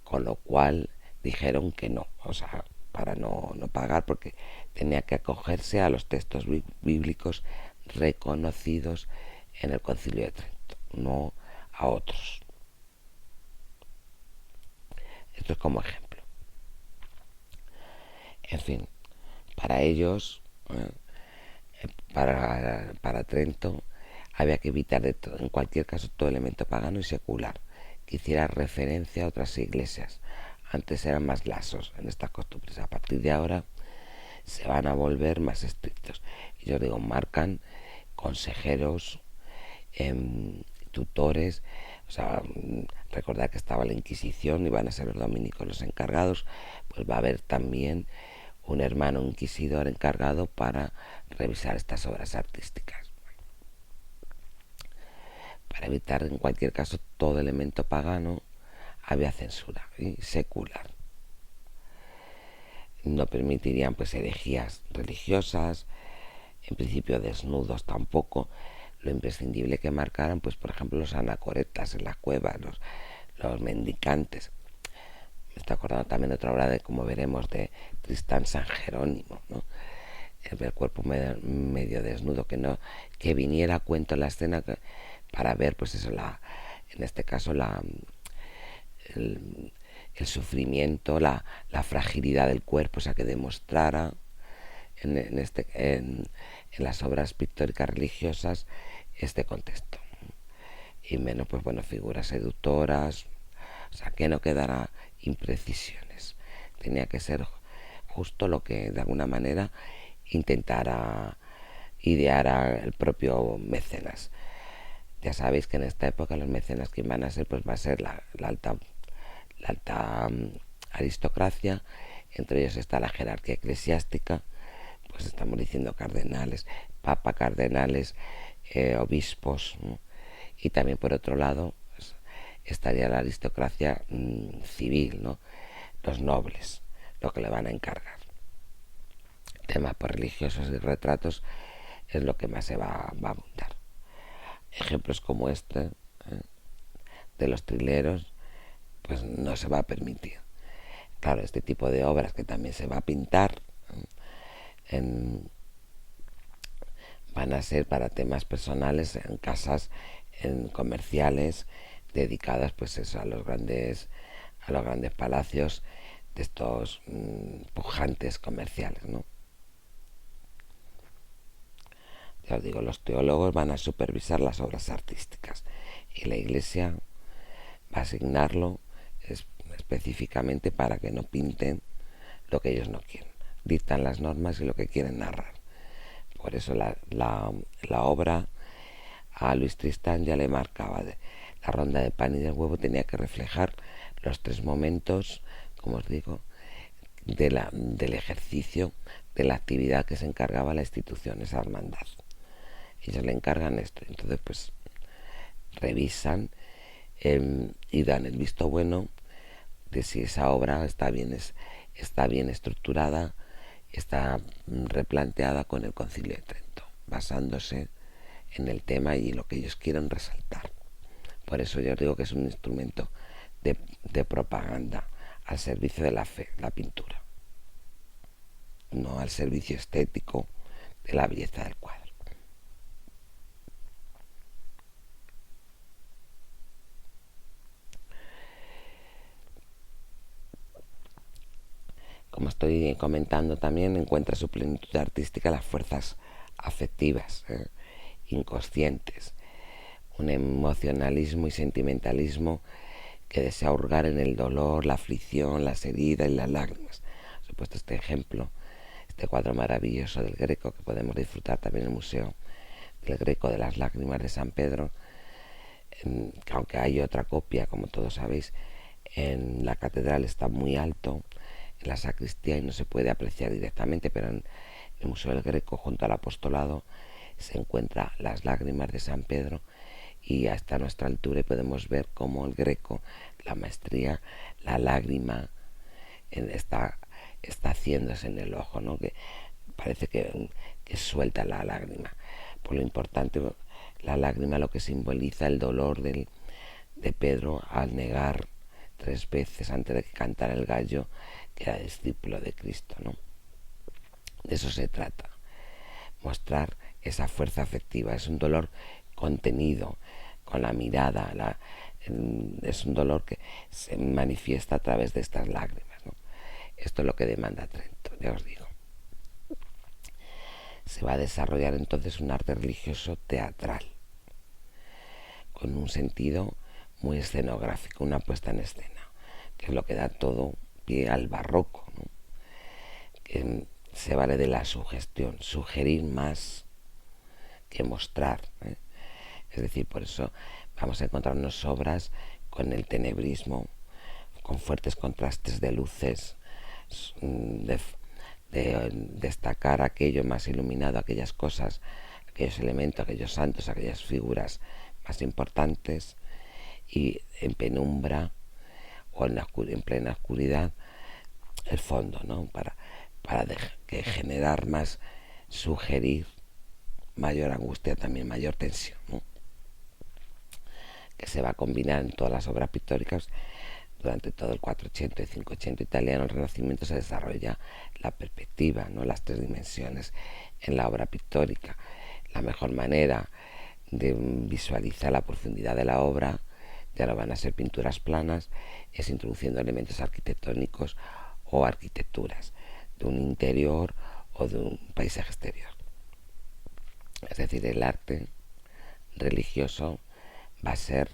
Con lo cual dijeron que no, o sea, para no pagar, porque tenía que acogerse a los textos bíblicos reconocidos en el Concilio de Trento, no a otros. Esto es como ejemplo. En fin, para ellos, para Trento, había que evitar en cualquier caso todo elemento pagano y secular que hiciera referencia a otras iglesias. Antes eran más laxos en estas costumbres. A partir de ahora se van a volver más estrictos. Y yo digo, marcan consejeros, tutores. O sea, recordad que estaba la Inquisición y van a ser los dominicos los encargados. Pues va a haber también un hermano inquisidor encargado para revisar estas obras artísticas. Para evitar en cualquier caso todo elemento pagano, había censura y secular. No permitirían pues herejías religiosas, en principio desnudos tampoco. Lo imprescindible que marcaran, pues por ejemplo, los anacoretas en las cuevas, los mendicantes. Me está acordando también de otra obra de, como veremos, de Tristán San Jerónimo, ¿no? El cuerpo medio desnudo, que viniera a cuento en la escena para ver, pues eso, en este caso, el sufrimiento, la fragilidad del cuerpo, o sea, que demostrara en las obras pictóricas religiosas este contexto. Y menos, pues bueno, figuras seductoras, o sea, que no quedara imprecisiones. Tenía que ser justo lo que de alguna manera intentara idear el propio mecenas. Ya sabéis que en esta época los mecenas que van a ser, pues va a ser la alta aristocracia. Entre ellos está la jerarquía eclesiástica, pues estamos diciendo cardenales, papa, cardenales, obispos, ¿no? Y también por otro lado pues, estaría la aristocracia civil, ¿no? Los nobles, lo que le van a encargar. Temas por religiosos y retratos es lo que más se va a abundar. Ejemplos como este, de los trileros, pues no se va a permitir. Claro, este tipo de obras que también se va a pintar van a ser para temas personales en casas, en comerciales, dedicadas pues eso, a los grandes palacios de estos pujantes comerciales, ¿no? Ya os digo, los teólogos van a supervisar las obras artísticas y la Iglesia va a asignarlo específicamente para que no pinten lo que ellos no quieren. Dictan las normas y lo que quieren narrar. Por eso la obra a Luis Tristán ya le marcaba la ronda de pan y del huevo tenía que reflejar los tres momentos, como os digo, del ejercicio de la actividad que se encargaba la institución, esa hermandad. Ellos le encargan esto. Entonces pues revisan y dan el visto bueno de si esa obra está bien estructurada, está replanteada con el Concilio de Trento, basándose en el tema y lo que ellos quieren resaltar. Por eso yo digo que es un instrumento de propaganda al servicio de la fe, la pintura, no al servicio estético de la belleza del cuadro. Como estoy comentando también, encuentra su plenitud artística las fuerzas afectivas, inconscientes, un emocionalismo y sentimentalismo que desea hurgar en el dolor, la aflicción, las heridas y las lágrimas. Os he puesto este ejemplo, este cuadro maravilloso del Greco que podemos disfrutar también en el Museo del Greco de las Lágrimas de San Pedro, que aunque hay otra copia, como todos sabéis, en la catedral está muy alto, en la sacristía, y no se puede apreciar directamente, pero en el Museo del Greco, junto al apostolado, se encuentra las lágrimas de San Pedro, y hasta nuestra altura podemos ver cómo el Greco, la maestría, la lágrima está haciéndose en el ojo, ¿no? Que parece que suelta la lágrima. Por lo importante, la lágrima lo que simboliza el dolor de Pedro al negar 3 veces antes de que cantara el gallo que era discípulo de Cristo, ¿no? De eso se trata, mostrar esa fuerza afectiva. Es un dolor contenido, con la mirada, es un dolor que se manifiesta a través de estas lágrimas, ¿no? Esto es lo que demanda Trento, ya os digo. Se va a desarrollar entonces un arte religioso teatral, con un sentido muy escenográfico, una puesta en escena, que es lo que da todo pie al barroco, ¿no? Que se vale de la sugestión, sugerir más que mostrar, ¿eh? Es decir, por eso vamos a encontrarnos obras con el tenebrismo, con fuertes contrastes de luces, de destacar aquello más iluminado, aquellas cosas, aquellos elementos, aquellos santos, aquellas figuras más importantes, y en penumbra o en plena oscuridad el fondo, ¿no? Para que generar más, sugerir mayor angustia, también mayor tensión, ¿no? Que se va a combinar en todas las obras pictóricas. Durante todo el 480 y 580 italiano, el Renacimiento, se desarrolla la perspectiva, ¿no? Las 3 dimensiones en la obra pictórica. La mejor manera de visualizar la profundidad de la obra, ya no van a ser pinturas planas, es introduciendo elementos arquitectónicos o arquitecturas de un interior o de un paisaje exterior. Es decir, el arte religioso va a ser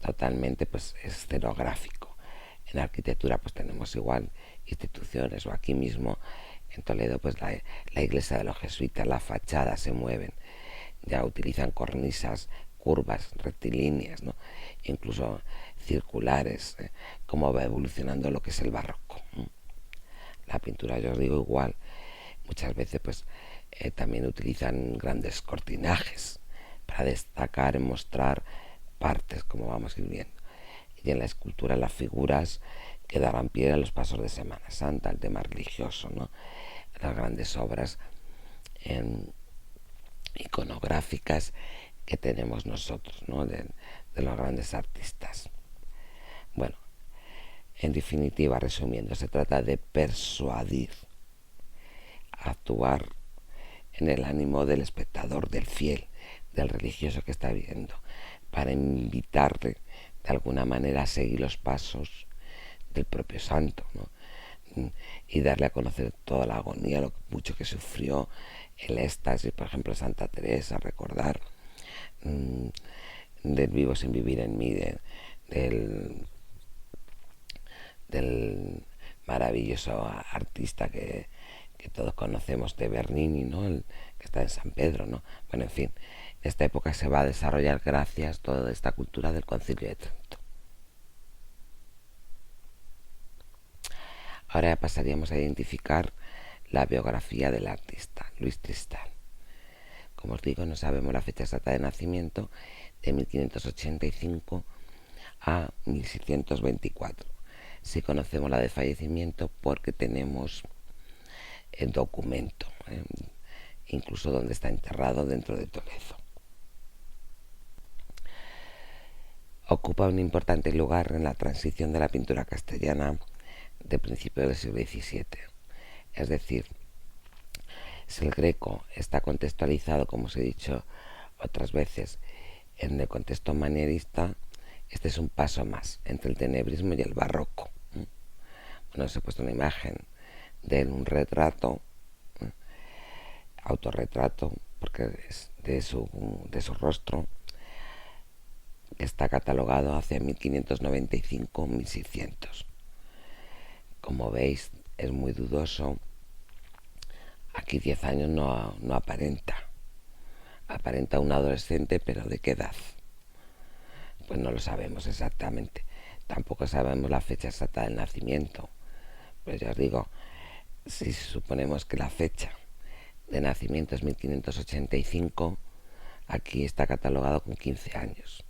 totalmente, pues, escenográfico. En arquitectura pues tenemos igual instituciones, o aquí mismo en Toledo pues la iglesia de los jesuitas, las fachadas se mueven, ya utilizan cornisas curvas, rectilíneas, ¿no? Incluso circulares, cómo va evolucionando lo que es el barroco, ¿no? La pintura, yo os digo, igual, muchas veces pues también utilizan grandes cortinajes para destacar y mostrar partes, como vamos a ir viendo. Y en la escultura, las figuras que darán pie a los pasos de Semana Santa, el tema religioso, ¿no? Las grandes obras iconográficas que tenemos nosotros, ¿no? De los grandes artistas. Bueno, en definitiva, resumiendo, se trata de persuadir, actuar en el ánimo del espectador, del fiel, del religioso que está viendo, para invitarle de alguna manera a seguir los pasos del propio santo, ¿no? Y darle a conocer toda la agonía, lo mucho que sufrió, el éxtasis, por ejemplo, Santa Teresa, recordar del vivo sin vivir en mí, del maravilloso artista que todos conocemos, de Bernini, ¿no? Que está en San Pedro, ¿no? Bueno, en fin, en esta época se va a desarrollar gracias a toda esta cultura del Concilio de Trento. Ahora ya pasaríamos a identificar la biografía del artista, Luis Tristán. Como os digo, no sabemos la fecha exacta de nacimiento, de 1585 a 1624. Sí conocemos la de fallecimiento porque tenemos el documento, incluso donde está enterrado, dentro de Toledo. Ocupa un importante lugar en la transición de la pintura castellana de principios del siglo XVII. Es decir, si el Greco está contextualizado, como os he dicho otras veces, en el contexto manierista, este es un paso más entre el tenebrismo y el barroco. Bueno, os he puesto una imagen de un retrato, autorretrato, porque es de su rostro, que está catalogado hacia 1595-1600. Como veis, es muy dudoso. Aquí 10 años no aparenta. Aparenta un adolescente, pero ¿de qué edad? Pues no lo sabemos exactamente. Tampoco sabemos la fecha exacta del nacimiento. Pues ya os digo, si suponemos que la fecha de nacimiento es 1585, aquí está catalogado con 15 años.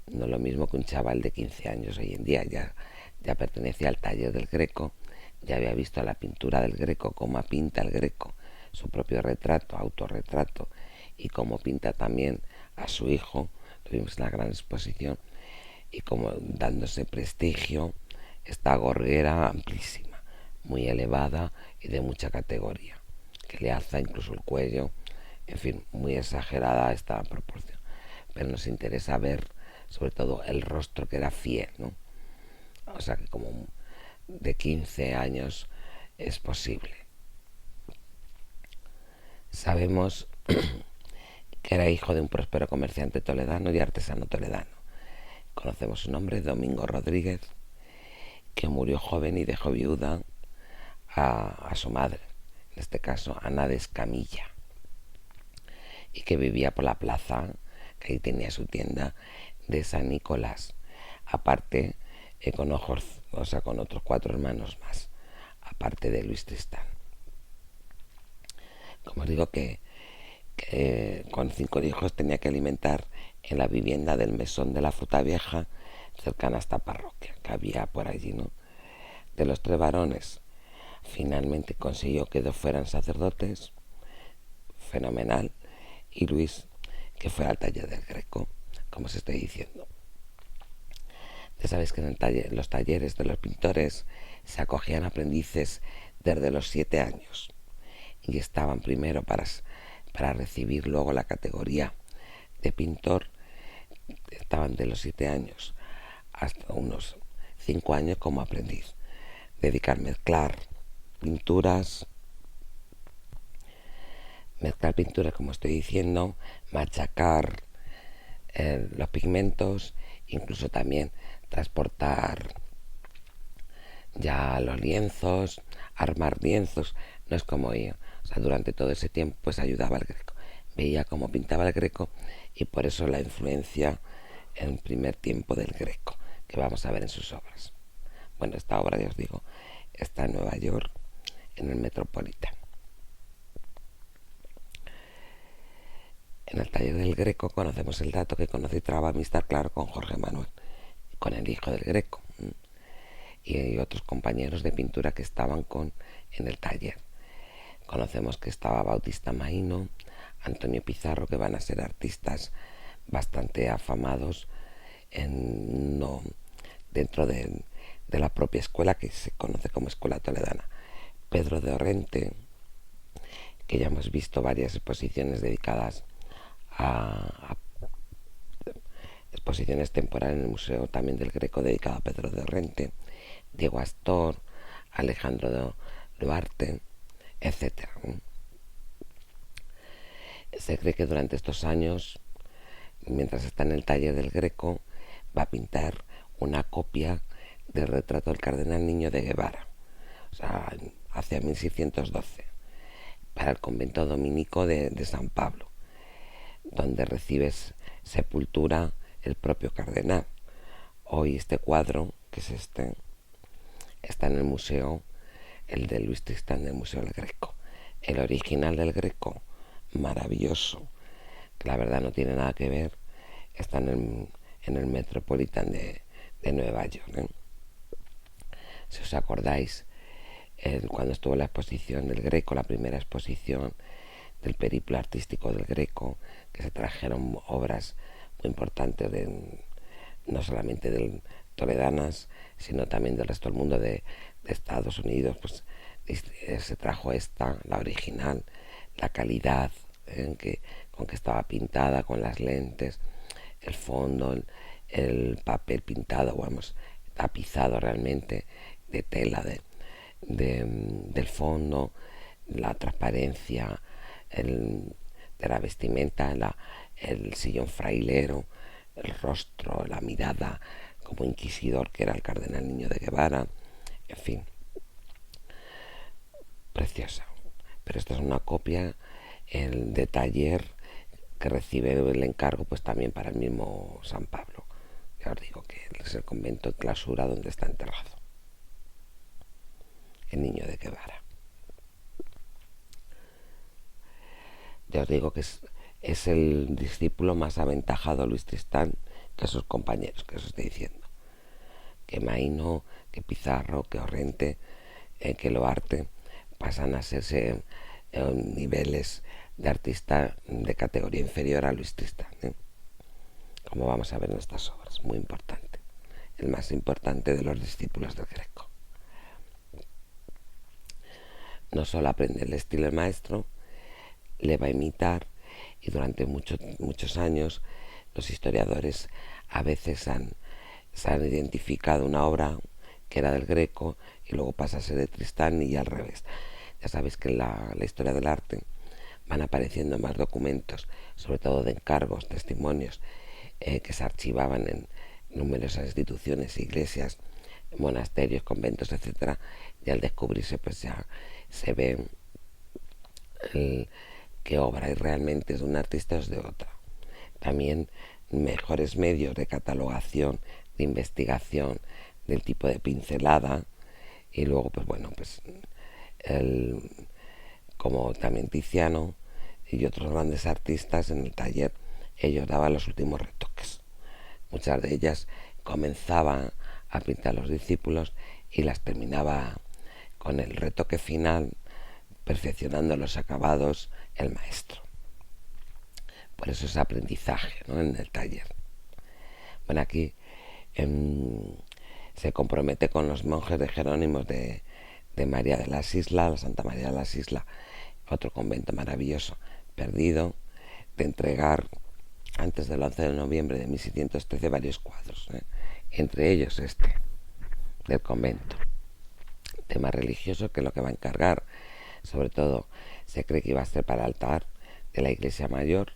No lo mismo que un chaval de 15 años hoy en día. Ya pertenecía al taller del Greco, ya había visto la pintura del Greco, cómo pinta el Greco, su propio retrato, autorretrato, y cómo pinta también a su hijo. Tuvimos la gran exposición y como dándose prestigio esta gorguera amplísima, muy elevada y de mucha categoría, que le alza incluso el cuello, en fin, muy exagerada esta proporción. Pero nos interesa ver sobre todo el rostro, que era fiel, ¿no? O sea que como de 15 años es posible. Sabemos que era hijo de un próspero comerciante toledano y artesano toledano. Conocemos su nombre, Domingo Rodríguez, que murió joven y dejó viuda a su madre, en este caso Ana de Escamilla, y que vivía por la plaza, que ahí tenía su tienda, de San Nicolás, aparte con ojos, o sea, con otros 4 hermanos más, aparte de Luis Tristán. Como os digo que con 5 hijos tenía que alimentar en la vivienda del mesón de la Fruta Vieja, cercana a esta parroquia que había por allí, ¿no? De los 3 varones, finalmente consiguió que 2 fueran sacerdotes, fenomenal, y Luis, que fue al taller del Greco, como os estoy diciendo. Ya sabéis que en los talleres de los pintores se acogían aprendices desde los 7 años y estaban primero para recibir luego la categoría de pintor. Estaban de los 7 años hasta unos 5 años como aprendiz. Dedicar mezclar pinturas, como estoy diciendo, machacar los pigmentos, incluso también transportar ya los lienzos, armar lienzos. No es como yo. O sea, durante todo ese tiempo pues ayudaba al Greco. Veía cómo pintaba el Greco y por eso la influencia en el primer tiempo del Greco, que vamos a ver en sus obras. Bueno, esta obra, ya os digo, está en Nueva York, en el Metropolitan. En el taller del Greco conocemos el dato que conoció y traba amistad, claro, con Jorge Manuel, con el hijo del Greco, y otros compañeros de pintura que estaban en el taller. Conocemos que estaba Bautista Maíno, Antonio Pizarro, que van a ser artistas bastante afamados dentro de la propia escuela, que se conoce como Escuela Toledana. Pedro de Orrente, que ya hemos visto varias exposiciones dedicadas a exposiciones temporales en el Museo también del Greco dedicado a Pedro de Orrente, Diego Astor, Alejandro Duarte, etc. Se cree que durante estos años, mientras está en el taller del Greco, va a pintar una copia del retrato del cardenal Niño de Guevara, o sea, hacia 1612, para el convento dominico de San Pablo, donde recibes sepultura el propio cardenal. Hoy este cuadro, que es este, está en el museo, el de Luis Tristán, del Museo del Greco. El original del Greco, maravilloso, que la verdad no tiene nada que ver, está en el Metropolitan de Nueva York, ¿eh? Si os acordáis, cuando estuvo la exposición del Greco, la primera exposición del periplo artístico del Greco, que se trajeron obras muy importantes no solamente del toledanas, sino también del resto del mundo de Estados Unidos, pues se trajo esta, la original, la calidad con que estaba pintada, con las lentes, el fondo, el papel pintado, vamos, tapizado realmente de tela del fondo, la transparencia de la vestimenta, el sillón frailero, el rostro, la mirada, como inquisidor que era el cardenal Niño de Guevara, en fin, preciosa. Pero esta es una copia de taller que recibe el encargo pues también para el mismo San Pablo. Ya os digo que es el convento de clausura donde está enterrado el Niño de Guevara. Ya os digo que es el discípulo más aventajado, Luis Tristán, que sus compañeros, que os estoy diciendo. Que Maíno, que Pizarro, que Orrente, que Loarte pasan a serse niveles de artista de categoría inferior a Luis Tristán, como vamos a ver en estas obras. Muy importante, el más importante de los discípulos del Greco. No solo aprende el estilo del maestro, le va a imitar, y durante muchos años los historiadores a veces se han identificado una obra que era del Greco y luego pasa a ser de Tristán y al revés. Ya sabéis que en la historia del arte van apareciendo más documentos, sobre todo de encargos, testimonios, que se archivaban en numerosas instituciones, iglesias, monasterios, conventos, etcétera, y al descubrirse pues ya se ve qué obra realmente es de un artista o es de otra. También mejores medios de catalogación, de investigación, del tipo de pincelada, y luego pues bueno, pues como también Tiziano y otros grandes artistas en el taller, ellos daban los últimos retoques. Muchas de ellas comenzaban a pintar los discípulos y las terminaba con el retoque final, perfeccionando los acabados el maestro. Por eso es aprendizaje, ¿no?, en el taller. Bueno, aquí se compromete con los monjes de Jerónimos de María de las Islas, la Santa María de las Islas, otro convento maravilloso, perdido, de entregar antes del 11 de noviembre de 1613 varios cuadros, entre ellos este, del convento. Tema religioso, que es lo que va a encargar, sobre todo se cree que iba a ser para el altar de la iglesia mayor,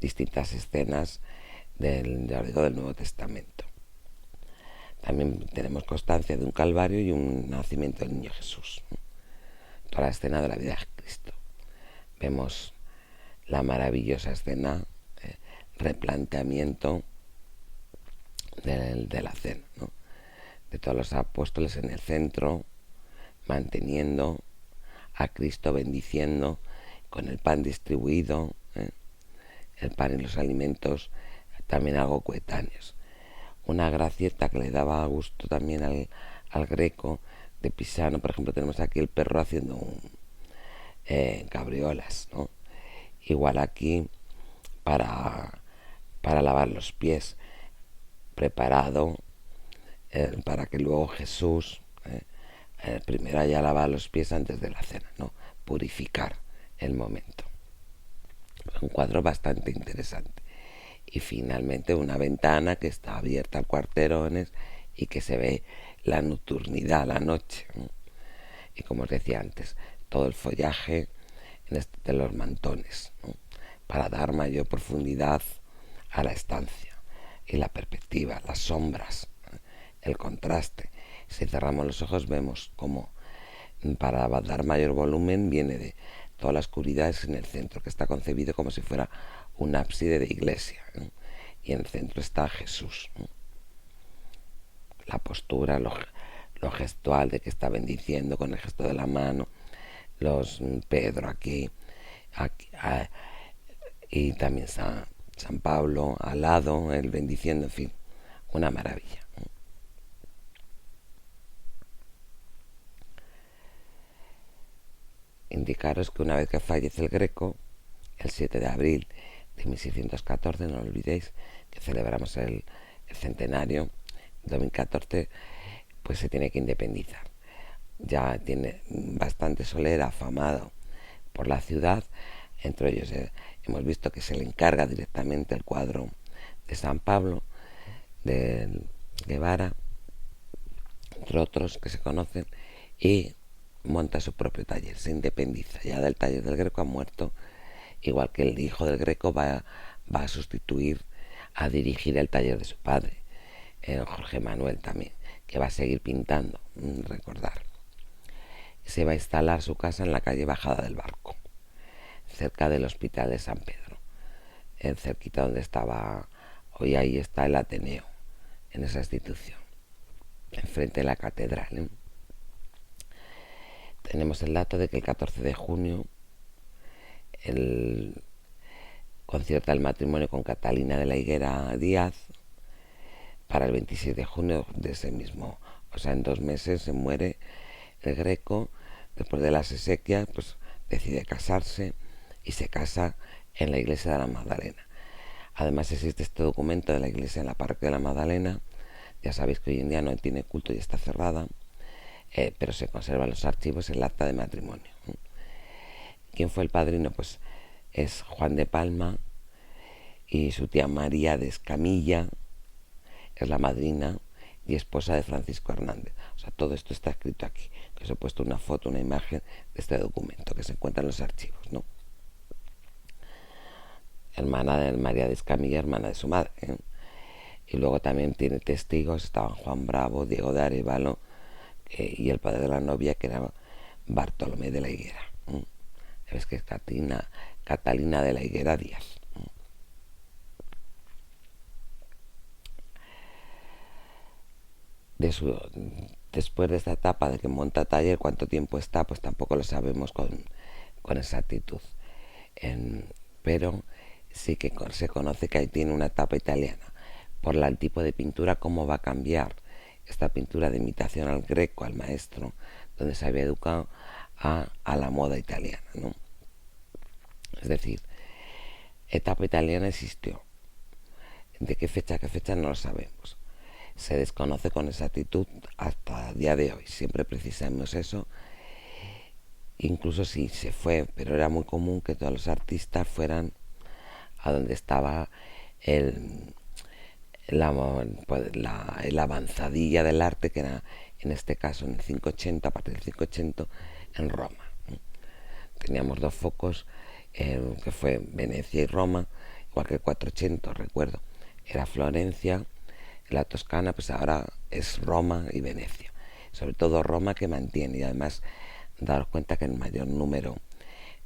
distintas escenas del Nuevo Testamento. También tenemos constancia de un calvario y un nacimiento del niño Jesús. Toda la escena de la vida de Cristo. Vemos la maravillosa escena, replanteamiento de la cena, ¿no?, de todos los apóstoles en el centro, manteniendo a Cristo, bendiciendo con el pan distribuido, el pan y los alimentos también algo coetáneos. Una gracieta que le daba gusto también al Greco de Pisano. Por ejemplo, tenemos aquí el perro haciendo un cabriolas, ¿no? Igual aquí para lavar los pies, preparado para que luego Jesús primero haya lavado los pies antes de la cena, ¿no? Purificar el momento. Un cuadro bastante interesante. Y finalmente una ventana que está abierta al cuarterones y que se ve la nocturnidad, la noche, ¿no? Y como os decía antes, todo el follaje de los mantones, ¿no?, para dar mayor profundidad a la estancia y la perspectiva, las sombras, el contraste. Si cerramos los ojos vemos como para dar mayor volumen viene de toda la oscuridad en el centro, que está concebido como si fuera un ábside de iglesia, ¿no?, y en el centro está Jesús, ¿no?, la postura, lo gestual de que está bendiciendo con el gesto de la mano, los Pedro aquí y también San Pablo al lado, él bendiciendo, en fin, una maravilla. Indicaros que una vez que fallece el Greco, el 7 de abril de 1614, no olvidéis que celebramos el centenario, 2014, pues se tiene que independizar. Ya tiene bastante soler, afamado por la ciudad. Entre ellos hemos visto que se le encarga directamente el cuadro de San Pablo, de Guevara, entre otros que se conocen, y monta su propio taller, se independiza. Ya del taller del Greco ha muerto, igual que el hijo del Greco va a sustituir a dirigir el taller de su padre, Jorge Manuel también, que va a seguir pintando, recordar. Se va a instalar su casa en la calle Bajada del Barco, cerca del Hospital de San Pedro, cerquita donde estaba, hoy ahí está el Ateneo, en esa institución, enfrente de la catedral, ¿eh? Tenemos el dato de que el 14 de junio el concierta el matrimonio con Catalina de la Higuera Díaz. Para el 26 de junio de ese mismo, o sea, en 2 meses se muere el Greco. Después de las exequias, pues decide casarse y se casa en la iglesia de la Magdalena. Además existe este documento de la iglesia en la parroquia de la Magdalena. Ya sabéis que hoy en día no tiene culto y está cerrada, pero se conservan los archivos, el acta de matrimonio. ¿Quién fue el padrino? Pues es Juan de Palma, y su tía María de Escamilla es la madrina y esposa de Francisco Hernández. O sea, todo esto está escrito aquí, que os he puesto una foto, una imagen de este documento que se encuentra en los archivos, ¿no? Hermana de María de Escamilla, hermana de su madre, ¿eh? Y luego también tiene testigos, estaban Juan Bravo, Diego de Arévalo, y el padre de la novia, que era Bartolomé de la Higuera, ¿eh? Ves que es Catalina de la Higuera Díaz. Después de esta etapa de que monta taller, cuánto tiempo está, pues tampoco lo sabemos con exactitud. Pero sí que se conoce que ahí tiene una etapa italiana. Por el tipo de pintura, cómo va a cambiar esta pintura de imitación al Greco, al maestro, donde se había educado, a la moda italiana, ¿no? Es decir, etapa italiana existió. ¿De qué fecha a qué fecha? No lo sabemos. Se desconoce con exactitud hasta el día de hoy. Siempre precisamos eso. Incluso si se fue, pero era muy común que todos los artistas fueran a donde estaba la avanzadilla del arte, que era en este caso en el 580, a partir del 580 en Roma. Teníamos 2 focos, que fue Venecia y Roma, igual que el 480, recuerdo, era Florencia. La Toscana, pues ahora es Roma y Venecia. Sobre todo Roma, que mantiene, y además daros cuenta que el mayor número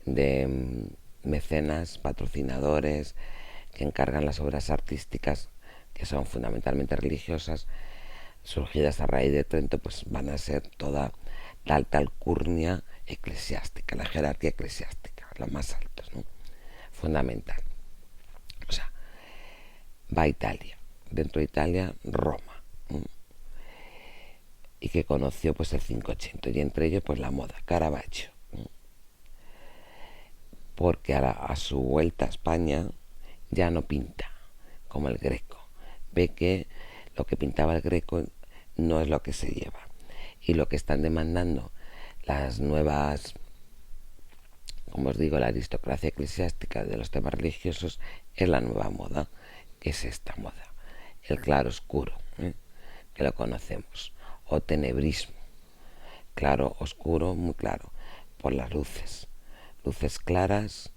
de mecenas, patrocinadores, que encargan las obras artísticas, que son fundamentalmente religiosas, surgidas a raíz de Trento, pues van a ser toda la alta alcurnia eclesiástica, la jerarquía eclesiástica, los más altos, ¿no? Fundamental. O sea, va a Italia. Dentro de Italia, Roma, y que conoció pues el 580, y entre ellos pues la moda, Caravaggio, porque a su vuelta a España ya no pinta como el Greco, ve que lo que pintaba el Greco no es lo que se lleva, y lo que están demandando las nuevas, como os digo, la aristocracia eclesiástica de los temas religiosos, es la nueva moda, que es esta moda, el claro oscuro, que lo conocemos, o tenebrismo, claro oscuro, muy claro, por las luces claras,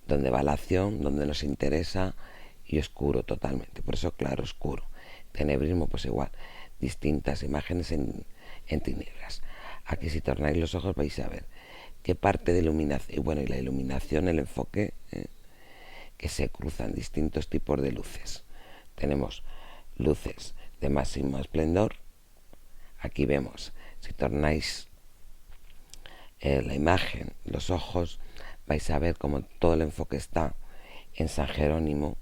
donde va la acción, donde nos interesa, y oscuro totalmente, por eso claro oscuro. Tenebrismo, pues igual, distintas imágenes en tinieblas. Aquí, si tornáis los ojos, vais a ver qué parte de iluminación, y bueno, y la iluminación, el enfoque, que se cruzan distintos tipos de luces. Tenemos luces de máximo esplendor. Aquí vemos, si tornáis la imagen, los ojos, vais a ver cómo todo el enfoque está en San Jerónimo,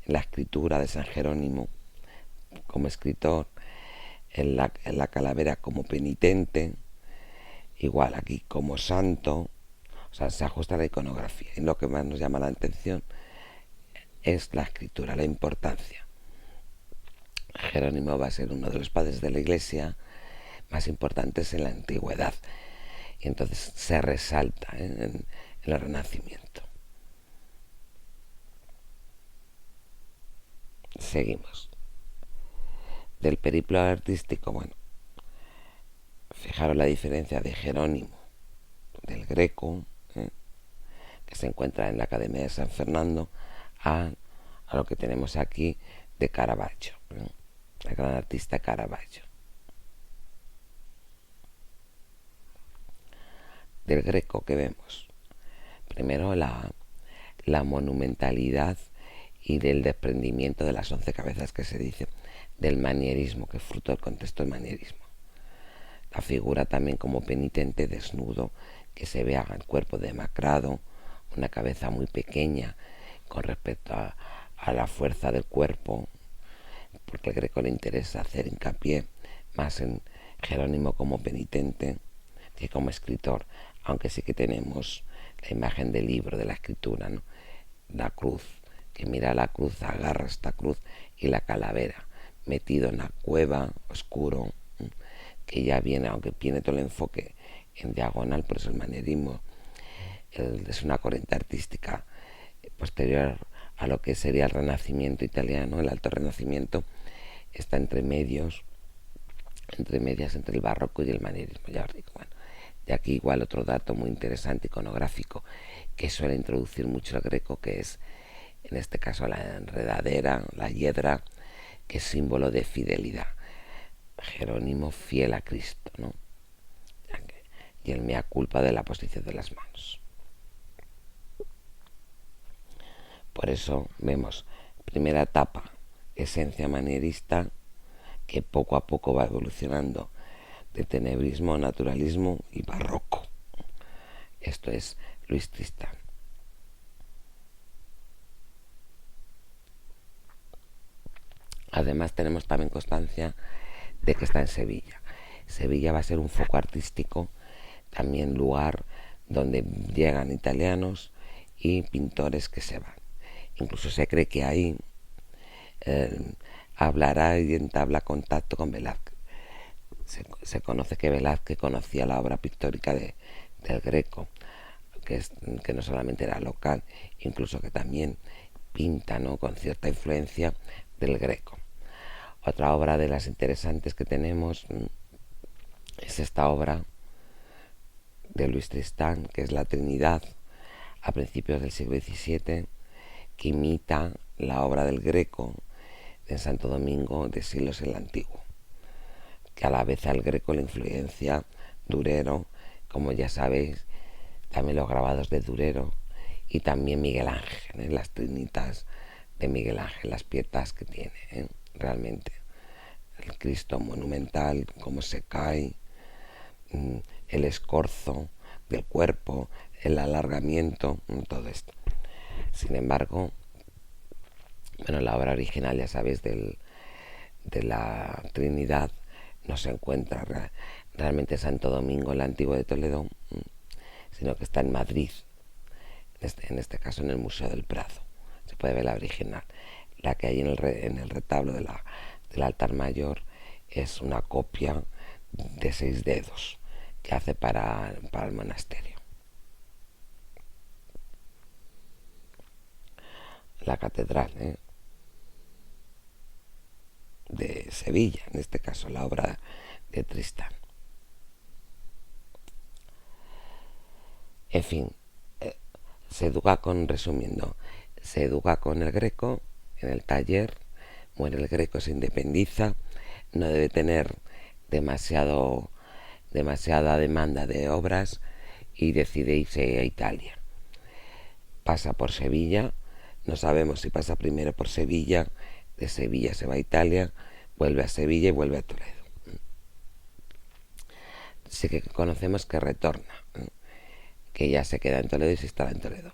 en la escritura de San Jerónimo como escritor, en la calavera como penitente, igual aquí como santo. O sea, se ajusta a la iconografía, y lo que más nos llama la atención es la escritura, la importancia. Jerónimo va a ser uno de los padres de la Iglesia más importantes en la antigüedad, y entonces se resalta en el Renacimiento. Seguimos. Del periplo artístico, bueno, fijaros la diferencia de Jerónimo, del Greco, que se encuentra en la Academia de San Fernando, a a lo que tenemos aquí de Caravaggio, el gran artista Caravaggio. Del Greco, que vemos primero la monumentalidad y del desprendimiento de las 11 cabezas que se dice, del manierismo, que es fruto del contexto del manierismo. La figura también como penitente desnudo, que se vea el cuerpo demacrado, una cabeza muy pequeña con respecto a la fuerza del cuerpo, porque al Greco le interesa hacer hincapié más en Jerónimo como penitente que como escritor, aunque sí que tenemos la imagen del libro, de la escritura, ¿no? La cruz, que mira la cruz, agarra esta cruz, y la calavera, metido en la cueva, oscuro, que ya viene, aunque tiene todo el enfoque en diagonal, por eso el manierismo es una corriente artística posterior a lo que sería el Renacimiento italiano. El Alto Renacimiento está entre medias entre el barroco y el manierismo. Ya os digo, bueno, de aquí igual otro dato muy interesante iconográfico que suele introducir mucho el Greco, que es en este caso la enredadera, la hiedra, que es símbolo de fidelidad. Jerónimo fiel a Cristo, ¿no? Y el mea culpa de la posición de las manos. Por eso vemos primera etapa, esencia manierista, que poco a poco va evolucionando de tenebrismo, naturalismo y barroco. Esto es Luis Tristán. Además tenemos también constancia de que está en Sevilla. Sevilla va a ser un foco artístico, también lugar donde llegan italianos y pintores que se van. Incluso se cree que ahí hablará y entabla contacto con Velázquez. Se conoce que Velázquez conocía la obra pictórica del Greco, que no solamente era local, incluso que también pinta, ¿no?, con cierta influencia del Greco. Otra obra de las interesantes que tenemos es esta obra de Luis Tristán, que es La Trinidad, a principios del siglo XVII, que imita la obra del Greco en Santo Domingo de Silos el Antiguo, que a la vez al Greco le influencia Durero, como ya sabéis, también los grabados de Durero, y también Miguel Ángel, las trinitas de Miguel Ángel, las pietas que tiene, realmente. El Cristo monumental, cómo se cae, el escorzo del cuerpo, el alargamiento, todo esto. Sin embargo, bueno, la obra original, ya sabéis, de la Trinidad no se encuentra realmente en Santo Domingo, el Antiguo de Toledo, sino que está en Madrid, en este caso en el Museo del Prado. Se puede ver la original. La que hay en el retablo del altar mayor es una copia de 6 dedos que hace para el monasterio. La catedral de Sevilla, en este caso la obra de Tristán. En fin, resumiendo, se educa con el Greco en el taller, muere el Greco, se independiza, no debe tener demasiada demanda de obras y decide irse a Italia. Pasa por Sevilla, no sabemos si pasa primero por Sevilla, de Sevilla se va a Italia, vuelve a Sevilla y vuelve a Toledo. Sí que conocemos que retorna, que ya se queda en Toledo y se instala en Toledo.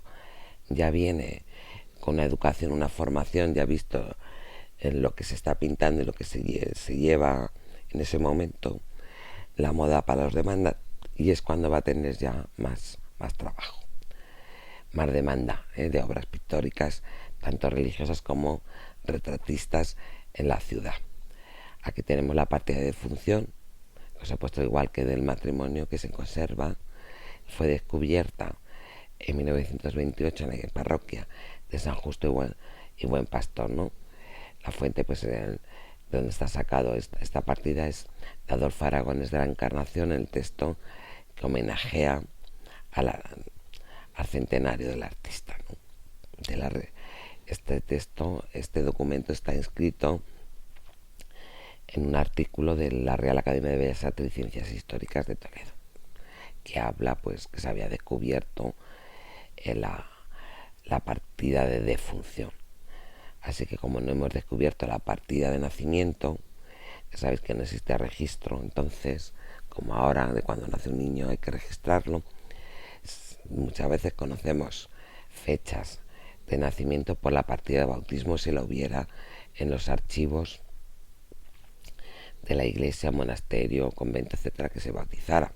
Ya viene con una educación, una formación, ya visto en lo que se está pintando y lo que se lleva en ese momento, la moda para los demandas, y es cuando va a tener ya más trabajo, más demanda de obras pictóricas, tanto religiosas como retratistas en la ciudad. Aquí tenemos la partida de defunción, que os he puesto igual que del matrimonio, que se conserva. Fue descubierta en 1928 en la parroquia de San Justo y Buen Pastor, ¿no? La fuente, pues, donde está sacado esta partida es de Adolfo Aragones de la Encarnación, el texto que homenajea al centenario del artista, ¿no? este documento está inscrito en un artículo de la Real Academia de Bellas Artes y Ciencias Históricas de Toledo, que habla pues que se había descubierto la partida de defunción. Así que como no hemos descubierto la partida de nacimiento, ya sabéis que no existe registro, entonces, como ahora de cuando nace un niño hay que registrarlo, muchas veces conocemos fechas de nacimiento por la partida de bautismo si la hubiera en los archivos de la iglesia, monasterio, convento, etcétera, que se bautizara.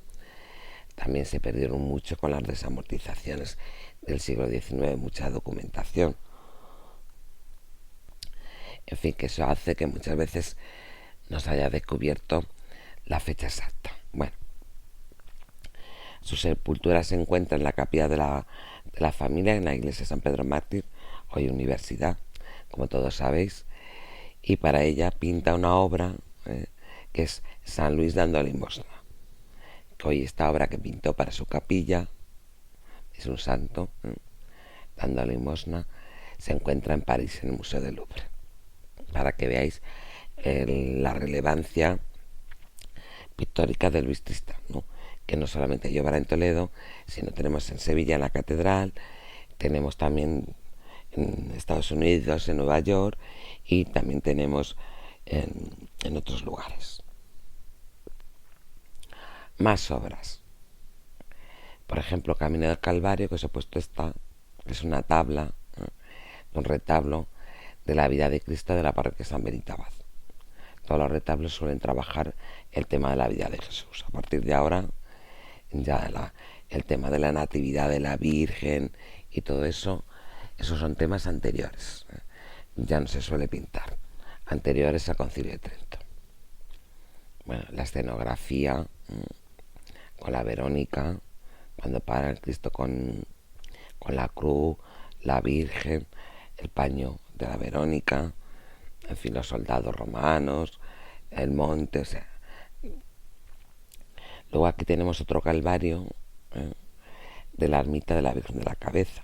También se perdieron mucho con las desamortizaciones del siglo XIX, mucha documentación. En fin, que eso hace que muchas veces no se haya descubierto la fecha exacta. Bueno, su sepultura se encuentra en la capilla de la familia, en la iglesia de San Pedro Mártir, hoy universidad, como todos sabéis, y para ella pinta una obra que es San Luis dando limosna, que hoy esta obra que pintó para su capilla, es un santo, dando limosna, se encuentra en París, en el Museo del Louvre, para que veáis la relevancia pictórica de Luis Tristán, ¿no? Que no solamente hay obra en Toledo, sino tenemos en Sevilla, en la catedral, tenemos también en Estados Unidos, en Nueva York, y también tenemos en otros lugares. Más obras. Por ejemplo, Camino del Calvario, que os he puesto esta, que es una tabla, un retablo de la vida de Cristo de la parroquia San Benito Abad. Todos los retablos suelen trabajar el tema de la vida de Jesús. A partir de ahora, ya el tema de la natividad de la Virgen y todo eso, esos son temas anteriores. Ya no se suele pintar. Anteriores al Concilio de Trento. Bueno, la escenografía con la Verónica, cuando para el Cristo con la cruz, la Virgen, el paño de la Verónica, en fin, los soldados romanos, el monte, o sea. Luego aquí tenemos otro calvario de la ermita de la Virgen de la Cabeza.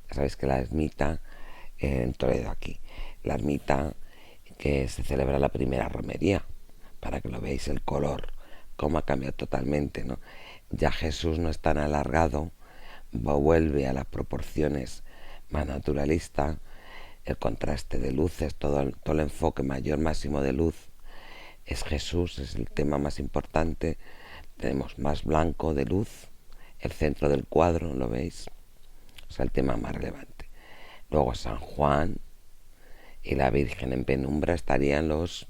Ya sabéis que la ermita en Toledo aquí, la ermita que se celebra la primera romería, para que lo veáis el color, cómo ha cambiado totalmente, ¿no? Ya Jesús no es tan alargado, vuelve a las proporciones más naturalistas, el contraste de luces, todo el enfoque mayor máximo de luz es Jesús, es el tema más importante. Tenemos más blanco de luz, el centro del cuadro, ¿lo veis? O sea, el tema más relevante. Luego San Juan y la Virgen en penumbra estarían los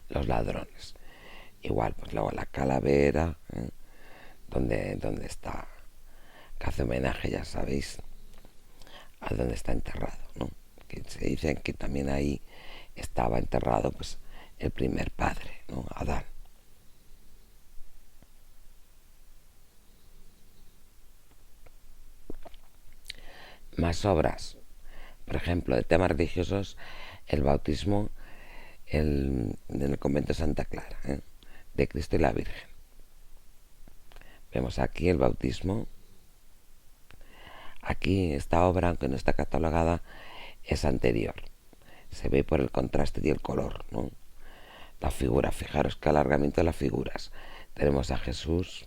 ladrones. Igual, pues luego la calavera, donde está, que hace homenaje, ya sabéis, a donde está enterrado, ¿no? Que se dice que también ahí estaba enterrado, pues, el primer padre, ¿no? Adán. Más obras, por ejemplo, de temas religiosos, el bautismo en el convento de Santa Clara, de Cristo y la Virgen. Vemos aquí el bautismo. Aquí esta obra, aunque no está catalogada, es anterior. Se ve por el contraste y el color, ¿no? La figura, fijaros que alargamiento de las figuras. Tenemos a Jesús,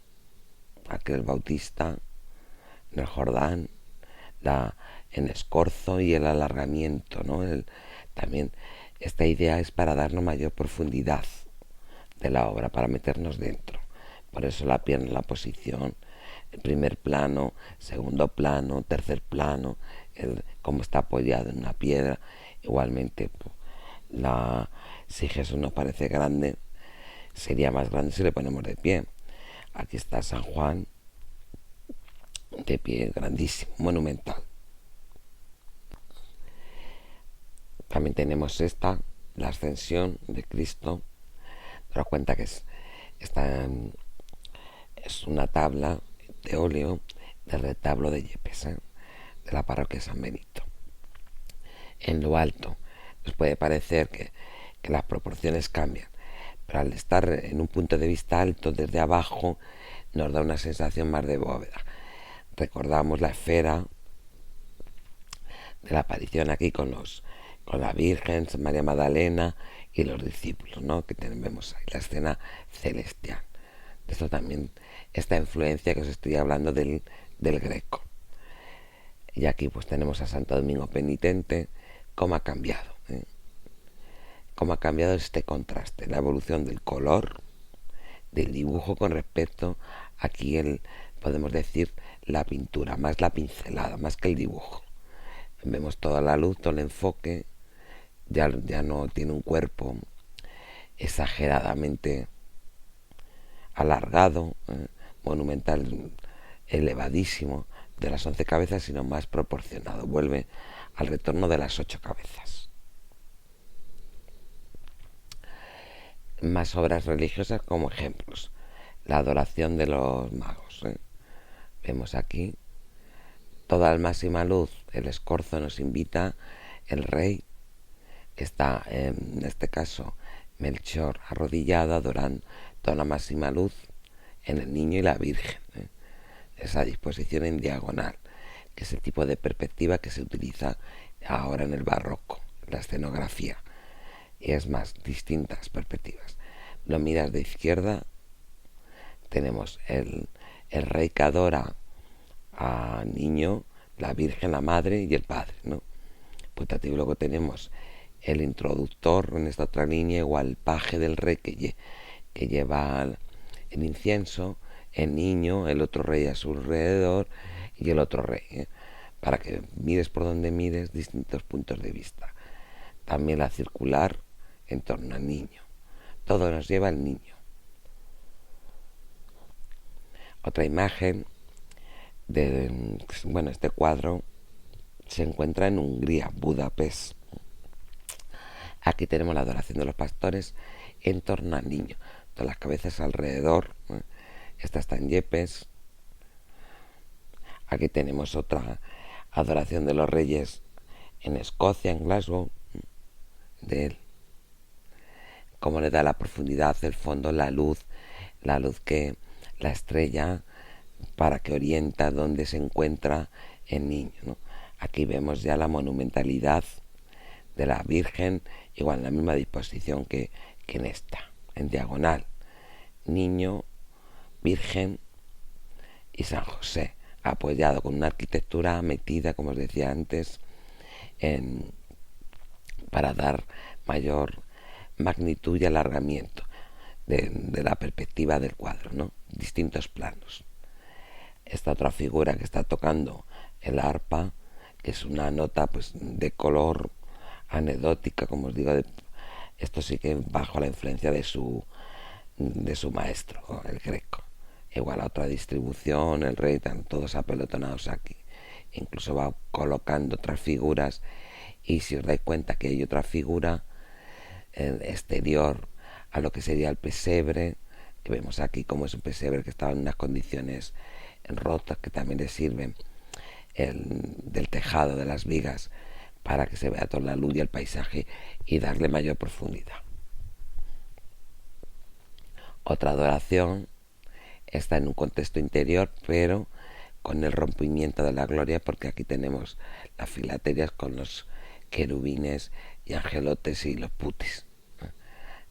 aquel Bautista, en el Jordán, en escorzo y el alargamiento, ¿no? También esta idea es para darnos mayor profundidad de la obra, para meternos dentro. Por eso la pierna, la posición, el primer plano, segundo plano, tercer plano, cómo está apoyado en una piedra. Igualmente, si Jesús nos parece grande, sería más grande si le ponemos de pie. Aquí está San Juan, de pie, grandísimo, monumental. También tenemos la ascensión de Cristo. Daros cuenta que es una tabla de óleo del retablo de Yepes, de la parroquia de San Benito. En lo alto nos puede parecer que las proporciones cambian, pero al estar en un punto de vista alto, desde abajo, nos da una sensación más de bóveda. Recordamos la esfera de la aparición aquí con la Virgen, María Magdalena y los discípulos, ¿no? Que vemos ahí la escena celestial. De esto también, esta influencia que os estoy hablando del Greco. Y aquí pues tenemos a Santo Domingo Penitente, cómo ha cambiado, ¿eh? Cómo ha cambiado este contraste, la evolución del color, del dibujo con respecto aquí podemos decir la pintura, más la pincelada, más que el dibujo. Vemos toda la luz, todo el enfoque, ya no tiene un cuerpo exageradamente alargado, monumental, elevadísimo de las 11 cabezas, sino más proporcionado. Vuelve al retorno de las 8 cabezas. Más obras religiosas como ejemplos. La adoración de los magos. Vemos aquí toda la máxima luz. El escorzo nos invita. El rey está, en este caso, Melchor arrodillado, adorando toda la máxima luz en el niño y la Virgen. Esa disposición en diagonal, que es el tipo de perspectiva que se utiliza ahora en el barroco, en la escenografía. Y es más, distintas perspectivas. Lo miras de izquierda, tenemos el rey que adora al niño, la Virgen, la Madre y el Padre, ¿no? Pues luego tenemos el introductor en esta otra línea, igual el paje del rey que lleva el incienso, el niño, el otro rey a su alrededor y el otro rey, para que mires por donde mires distintos puntos de vista. También la circular en torno al niño. Todo nos lleva al niño. Otra imagen este cuadro se encuentra en Hungría, Budapest. Aquí tenemos la adoración de los pastores en torno al niño. Todas las cabezas alrededor. Esta está en Yepes. Aquí tenemos otra adoración de los reyes en Escocia, en Glasgow, de él. Cómo le da la profundidad, el fondo, la luz que la estrella para que orienta dónde se encuentra el niño, ¿no? Aquí vemos ya la monumentalidad de la Virgen, igual en la misma disposición que en esta, en diagonal. Niño, Virgen y San José, apoyado con una arquitectura metida, como os decía antes, para dar mayor magnitud y alargamiento de la perspectiva del cuadro, ¿no? Distintos planos. Esta otra figura que está tocando el arpa, que es una nota pues de color anecdótica, como os digo, esto sí que bajo la influencia de su maestro, el Greco. Igual a otra distribución, el rey, están todos apelotonados aquí. Incluso va colocando otras figuras, y si os dais cuenta que hay otra figura exterior a lo que sería el pesebre, que vemos aquí como es un pesebre que estaba en unas condiciones rotas, que también le sirven del tejado de las vigas para que se vea toda la luz y el paisaje y darle mayor profundidad. Otra adoración está en un contexto interior, pero con el rompimiento de la gloria, porque aquí tenemos las filaterias con los querubines y angelotes y los putis,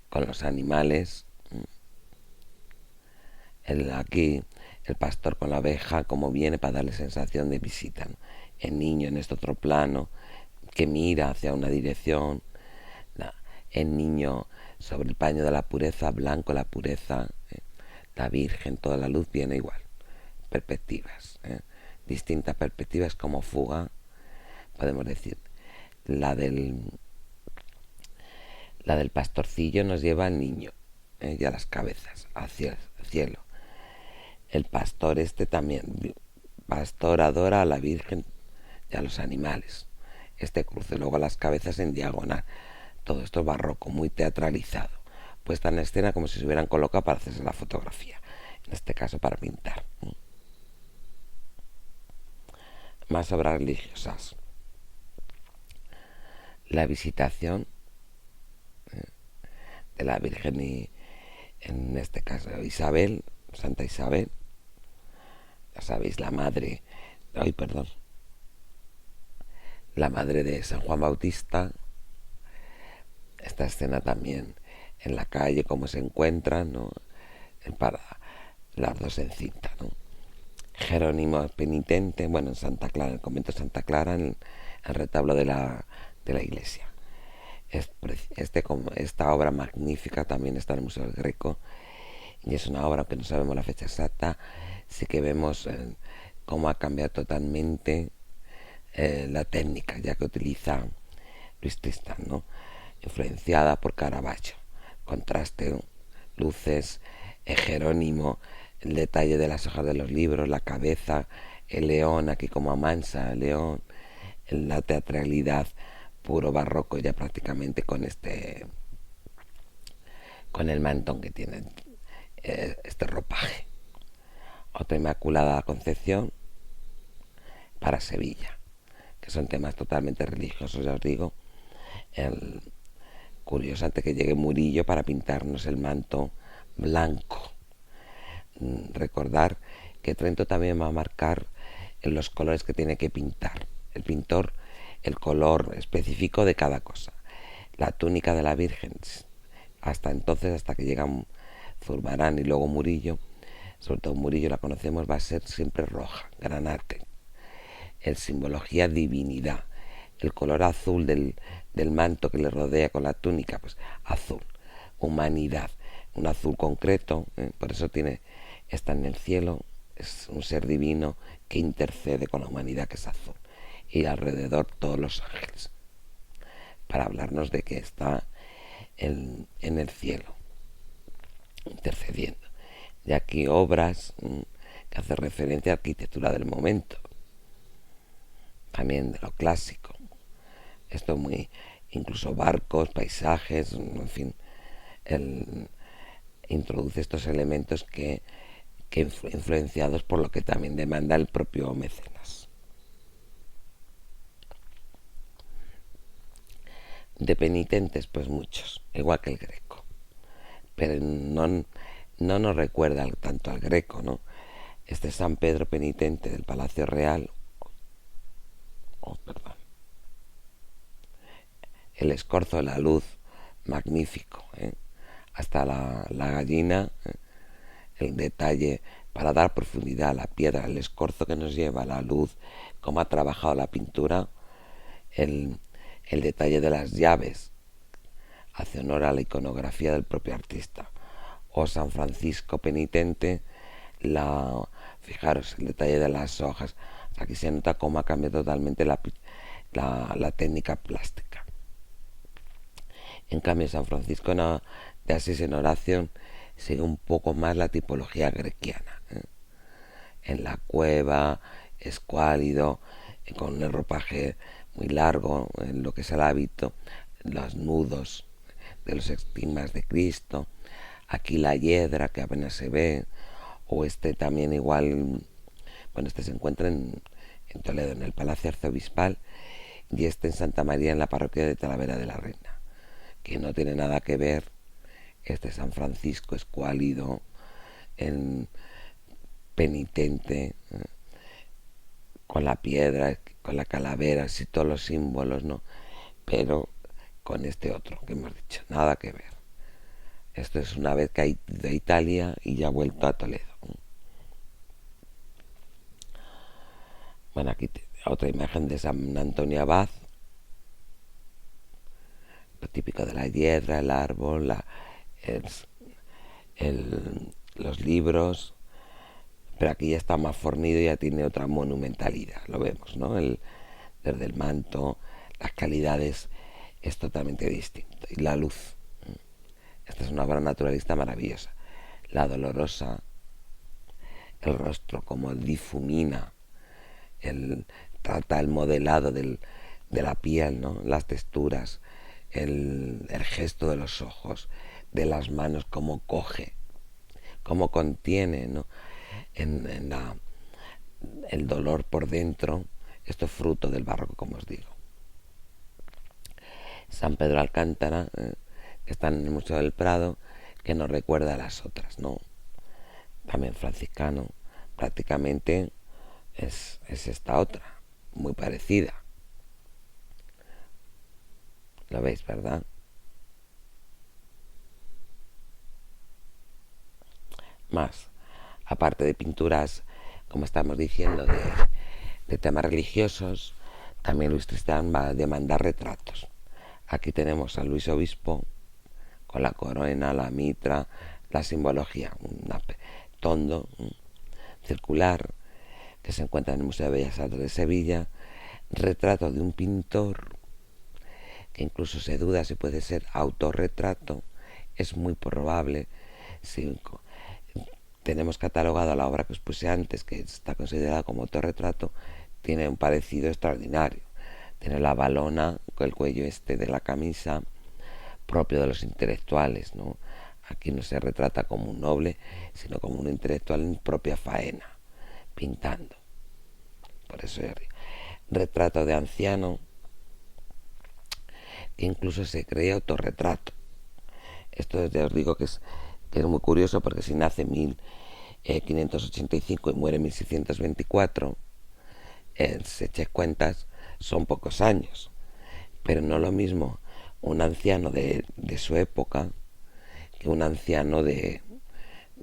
con los animales. Aquí el pastor con la oveja, como viene para darle sensación de visita, ¿no? El niño en este otro plano que mira hacia una dirección, el niño sobre el paño de la pureza, blanco la pureza, la Virgen, toda la luz viene igual. Perspectivas, distintas perspectivas como fuga, podemos decir. La del pastorcillo nos lleva al niño, y a las cabezas, hacia el cielo. El pastor también, pastor adora a la Virgen y a los animales. Este cruce luego a las cabezas en diagonal. Todo esto es barroco, muy teatralizado. Puesta en escena como si se hubieran colocado para hacerse la fotografía. En este caso para pintar. Más obras religiosas. La visitación de la Virgen y, en este caso, Isabel, Santa Isabel. Ya sabéis, la madre, la madre de San Juan Bautista. Esta escena también en la calle, cómo se encuentran, ¿no? Para las dos en cinta, ¿no? Jerónimo penitente, bueno, en Santa Clara, en el convento de Santa Clara, en el retablo de la iglesia. Esta obra magnífica también está en el Museo del Greco y es una obra, aunque no sabemos la fecha exacta, sí que vemos cómo ha cambiado totalmente la técnica, ya que utiliza Luis Tristán, ¿no? Influenciada por Caravaggio. Contraste, luces, Jerónimo, el detalle de las hojas de los libros, la cabeza, el león aquí como amansa, el león, la teatralidad puro barroco ya prácticamente con el mantón que tiene este ropaje. Otra Inmaculada Concepción para Sevilla, que son temas totalmente religiosos, ya os digo. Curioso, antes que llegue Murillo para pintarnos el manto blanco. Recordar que Trento también va a marcar en los colores que tiene que pintar el pintor, el color específico de cada cosa. La túnica de la Virgen, hasta entonces, hasta que llegan Zurbarán y luego Murillo, sobre todo Murillo la conocemos, va a ser siempre roja, granate. El simbología divinidad. El color azul del manto que le rodea con la túnica, pues azul. Humanidad, un azul concreto, por eso está en el cielo, es un ser divino que intercede con la humanidad, que es azul. Y alrededor todos los ángeles, para hablarnos de que está en el cielo, intercediendo. Y aquí obras que hacen referencia a la arquitectura del momento, también de lo clásico. Esto muy, incluso barcos, paisajes, en fin, introduce estos elementos que influenciados por lo que también demanda el propio mecenas. De penitentes, pues muchos, igual que el Greco, pero no nos recuerda tanto al Greco, ¿no? Este San Pedro penitente del Palacio Real, perdón, el escorzo de la luz, magnífico, hasta la gallina, el detalle para dar profundidad a la piedra, el escorzo que nos lleva a la luz, cómo ha trabajado la pintura, el detalle de las llaves, hace honor a la iconografía del propio artista. O San Francisco penitente, fijaros el detalle de las hojas. Aquí se nota cómo ha cambiado totalmente la técnica plástica. En cambio, San Francisco de Asís en oración sigue un poco más la tipología grequiana. En la cueva, escuálido, con el ropaje muy largo, en lo que es el hábito, los nudos de los estigmas de Cristo. Aquí la hiedra que apenas se ve, o también igual, bueno, se encuentra en Toledo, en el Palacio Arzobispal, y en Santa María, en la parroquia de Talavera de la Reina, que no tiene nada que ver San Francisco escuálido, en penitente, con la piedra, con la calavera, así todos los símbolos, ¿no? Pero con este otro que hemos dicho, nada que ver. Esto es una vez que ha ido a Italia y ya ha vuelto a Toledo. Bueno, aquí otra imagen de San Antonio Abad, lo típico de la hiedra, el árbol, los libros, pero aquí ya está más fornido y ya tiene otra monumentalidad, lo vemos, ¿no? Desde el manto, las calidades es totalmente distinto. Y la luz, esta es una obra naturalista maravillosa. La Dolorosa, el rostro como difumina, trata el modelado de la piel, ¿no? Las texturas, el gesto de los ojos, de las manos, cómo coge, cómo contiene, ¿no? El dolor por dentro. Esto es fruto del barroco, como os digo. San Pedro Alcántara, que está en el Museo del Prado, que nos recuerda a las otras, ¿no? También franciscano, prácticamente es esta otra, muy parecida. Lo veis, ¿verdad? Más, aparte de pinturas, como estamos diciendo, de temas religiosos, también Luis Tristán va a demandar retratos. Aquí tenemos a Luis Obispo con la corona, la mitra, la simbología, un tondo circular que se encuentra en el Museo de Bellas Artes de Sevilla, retrato de un pintor que incluso se duda si puede ser autorretrato, es muy probable. Si tenemos catalogado la obra que os puse antes, que está considerada como autorretrato, tiene un parecido extraordinario. Tiene la balona con el cuello de la camisa, propio de los intelectuales, ¿no? Aquí no se retrata como un noble, sino como un intelectual en propia faena, pintando. Por eso es retrato de anciano, que incluso se cree autorretrato. Esto ya os digo que es muy curioso, porque si nace en 1585 y muere en 1624, se eche cuentas, son pocos años. Pero no lo mismo un anciano de su época que un anciano de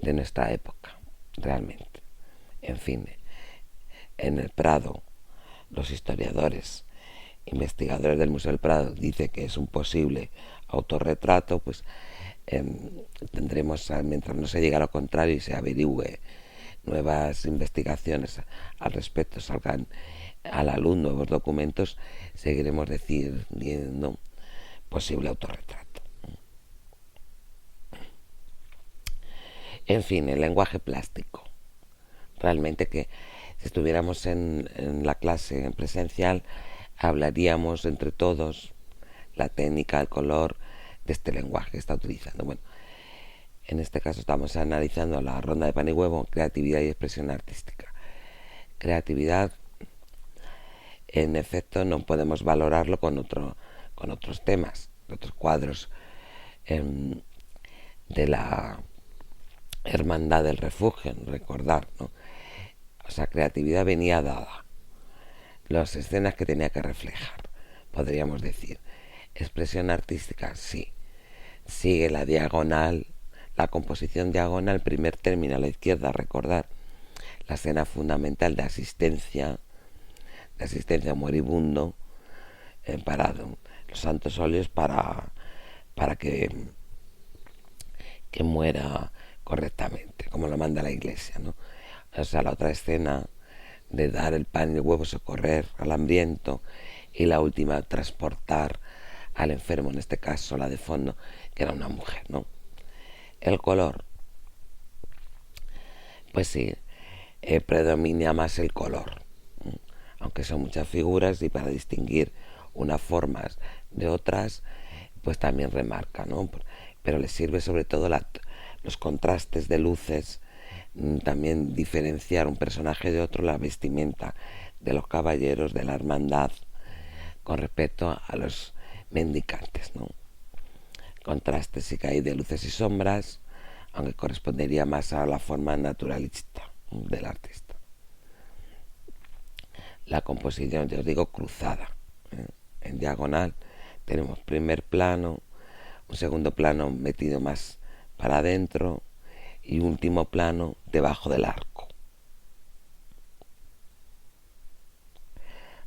nuestra época, realmente. En fin, en el Prado, los historiadores, investigadores del Museo del Prado, dicen que es un posible autorretrato. Pues tendremos, mientras no se llegue a lo contrario y se averigüe nuevas investigaciones al respecto, salgan a la luz nuevos documentos, seguiremos decidiendo posible autorretrato. En fin, el lenguaje plástico. Realmente que si estuviéramos en la clase en presencial, hablaríamos entre todos la técnica, el color de este lenguaje que está utilizando. Bueno, en este caso estamos analizando la ronda de pan y huevo, creatividad y expresión artística. Creatividad, en efecto, no podemos valorarlo con otros temas, otros cuadros de la hermandad del refugio, recordar, ¿no? O sea, creatividad venía dada, las escenas que tenía que reflejar, podríamos decir. Expresión artística, sí, sigue la diagonal, la composición diagonal, primer término a la izquierda, recordar la escena fundamental de asistencia moribundo, para los santos óleos para que muera correctamente, como lo manda la iglesia, ¿no? O sea, la otra escena de dar el pan y el huevo, socorrer al hambriento, y la última, transportar al enfermo, en este caso la de fondo, que era una mujer, ¿no? El color, pues sí, predomina más el color, aunque son muchas figuras, y para distinguir unas formas de otras, pues también remarca, ¿no? Pero le sirve sobre todo los contrastes de luces, también diferenciar un personaje de otro, la vestimenta de los caballeros de la hermandad con respecto a los mendicantes, ¿no? Contrastes sí que hay de luces y sombras, aunque correspondería más a la forma naturalista del artista. La composición, ya os digo, cruzada, en diagonal. Tenemos primer plano, un segundo plano metido más para adentro y último plano debajo del arco.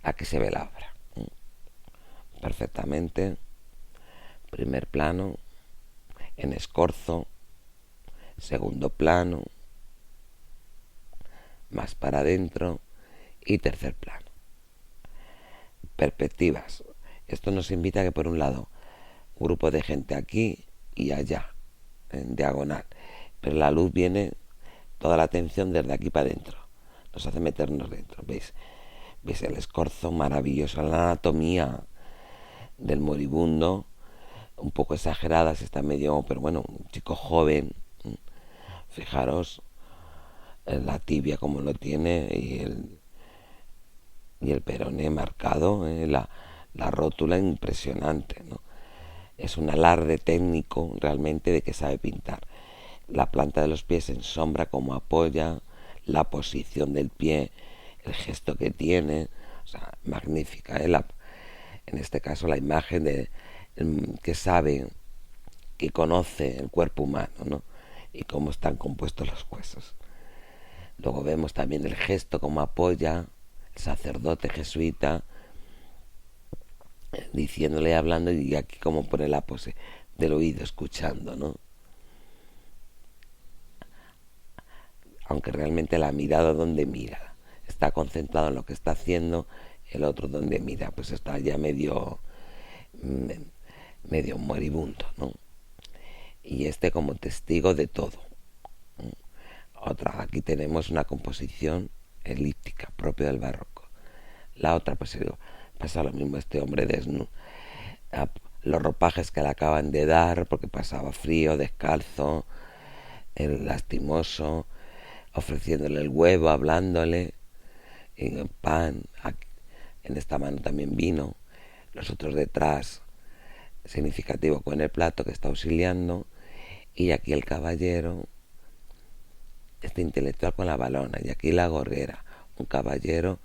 Aquí se ve la obra perfectamente. Primer plano en escorzo, segundo plano más para adentro y tercer plano. Perspectivas. Esto nos invita a que, por un lado, un grupo de gente aquí y allá, en diagonal, pero la luz viene, toda la atención desde aquí para adentro, nos hace meternos dentro. ¿Veis el escorzo maravilloso, la anatomía del moribundo, un poco exagerada, se está medio, pero bueno, un chico joven, fijaros la tibia como lo tiene, y el peroné marcado, la rótula impresionante, ¿no? Es un alarde técnico realmente de que sabe pintar. La planta de los pies en sombra, como apoya, la posición del pie, el gesto que tiene, o sea, magnífica, ¿eh? En este caso la imagen de que sabe, que conoce el cuerpo humano, ¿no? Y cómo están compuestos los huesos. Luego vemos también el gesto, cómo apoya el sacerdote jesuita, diciéndole, hablando, y aquí cómo pone la pose del oído, escuchando, ¿no? Aunque realmente la mirada donde mira, está concentrado en lo que está haciendo, el otro donde mira, pues está ya medio moribundo, ¿no? Y este como testigo de todo. Otra, aquí tenemos una composición elíptica propia del barroco. La otra, pues pasa lo mismo, este hombre desnudo, los ropajes que le acaban de dar porque pasaba frío, descalzo, el lastimoso, ofreciéndole el huevo, hablándole, y el pan, aquí, en esta mano también vino, los otros detrás, significativo con el plato que está auxiliando, y aquí el caballero, este intelectual con la balona, y aquí la gorguera, un caballero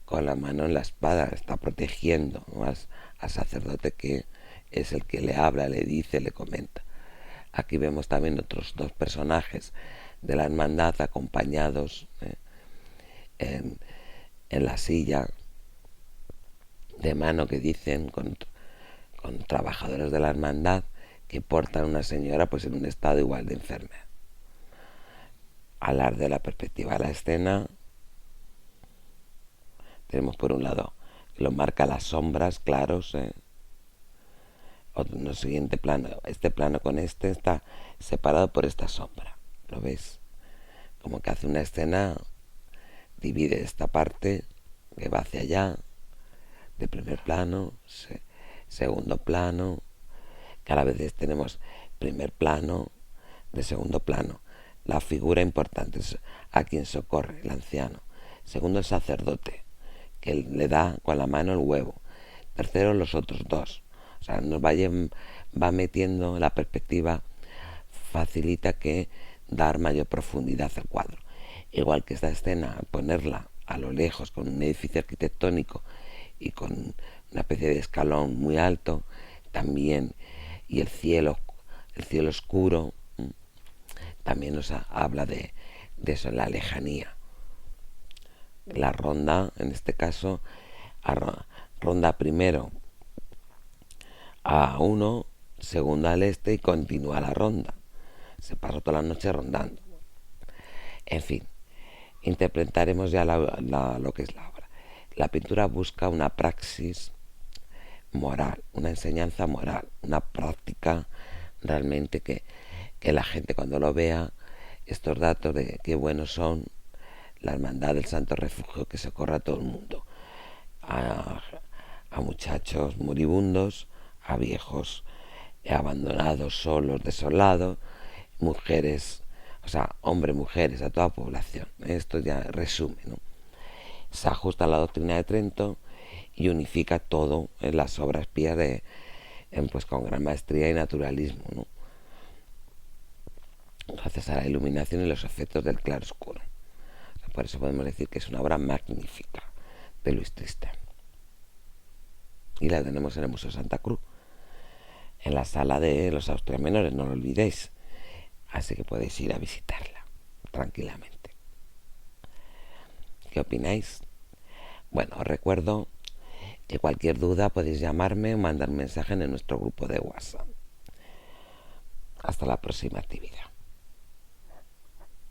con la mano en la espada, está protegiendo, ¿no?, al sacerdote, que es el que le habla, le dice, le comenta. Aquí vemos también otros dos personajes de la hermandad acompañados en la silla de mano, que dicen con trabajadores de la hermandad, que portan a una señora pues en un estado igual de enferma. Hablar de la perspectiva de la escena, tenemos por un lado que lo marca las sombras claros, otro, siguiente plano, este plano con este está separado por esta sombra, ¿lo ves? Como que hace una escena, divide esta parte que va hacia allá, de primer plano, segundo plano, que a la vez tenemos primer plano, de segundo plano. La figura importante es a quien socorre, el anciano. Segundo, el sacerdote, que le da con la mano el huevo. Tercero, los otros dos. O sea, va metiendo la perspectiva, facilita que dar mayor profundidad al cuadro. Igual que esta escena, ponerla a lo lejos con un edificio arquitectónico y con una especie de escalón muy alto, también, y el cielo oscuro, también nos habla de eso, la lejanía. La ronda, en este caso, ronda primero a uno, segundo al este, y continúa la ronda. Se pasa toda la noche rondando. En fin, interpretaremos ya lo que es la obra. La pintura busca una praxis moral, una enseñanza moral, una práctica realmente que la gente, cuando lo vea, estos datos de qué buenos son, la hermandad del Santo Refugio, que socorre a todo el mundo, a muchachos moribundos, a viejos abandonados, solos, desolados, mujeres, o sea, hombres, mujeres, a toda población. Esto ya resume, ¿no? Se ajusta a la doctrina de Trento y unifica todo en las obras pías pues con gran maestría y naturalismo, ¿no? Gracias a la iluminación y los efectos del claroscuro. Por eso podemos decir que es una obra magnífica de Louis Tristan. Y la tenemos en el Museo Santa Cruz, en la sala de los Austrias Menores, no lo olvidéis. Así que podéis ir a visitarla tranquilamente. ¿Qué opináis? Bueno, os recuerdo que cualquier duda podéis llamarme o mandar un mensaje en nuestro grupo de WhatsApp. Hasta la próxima actividad.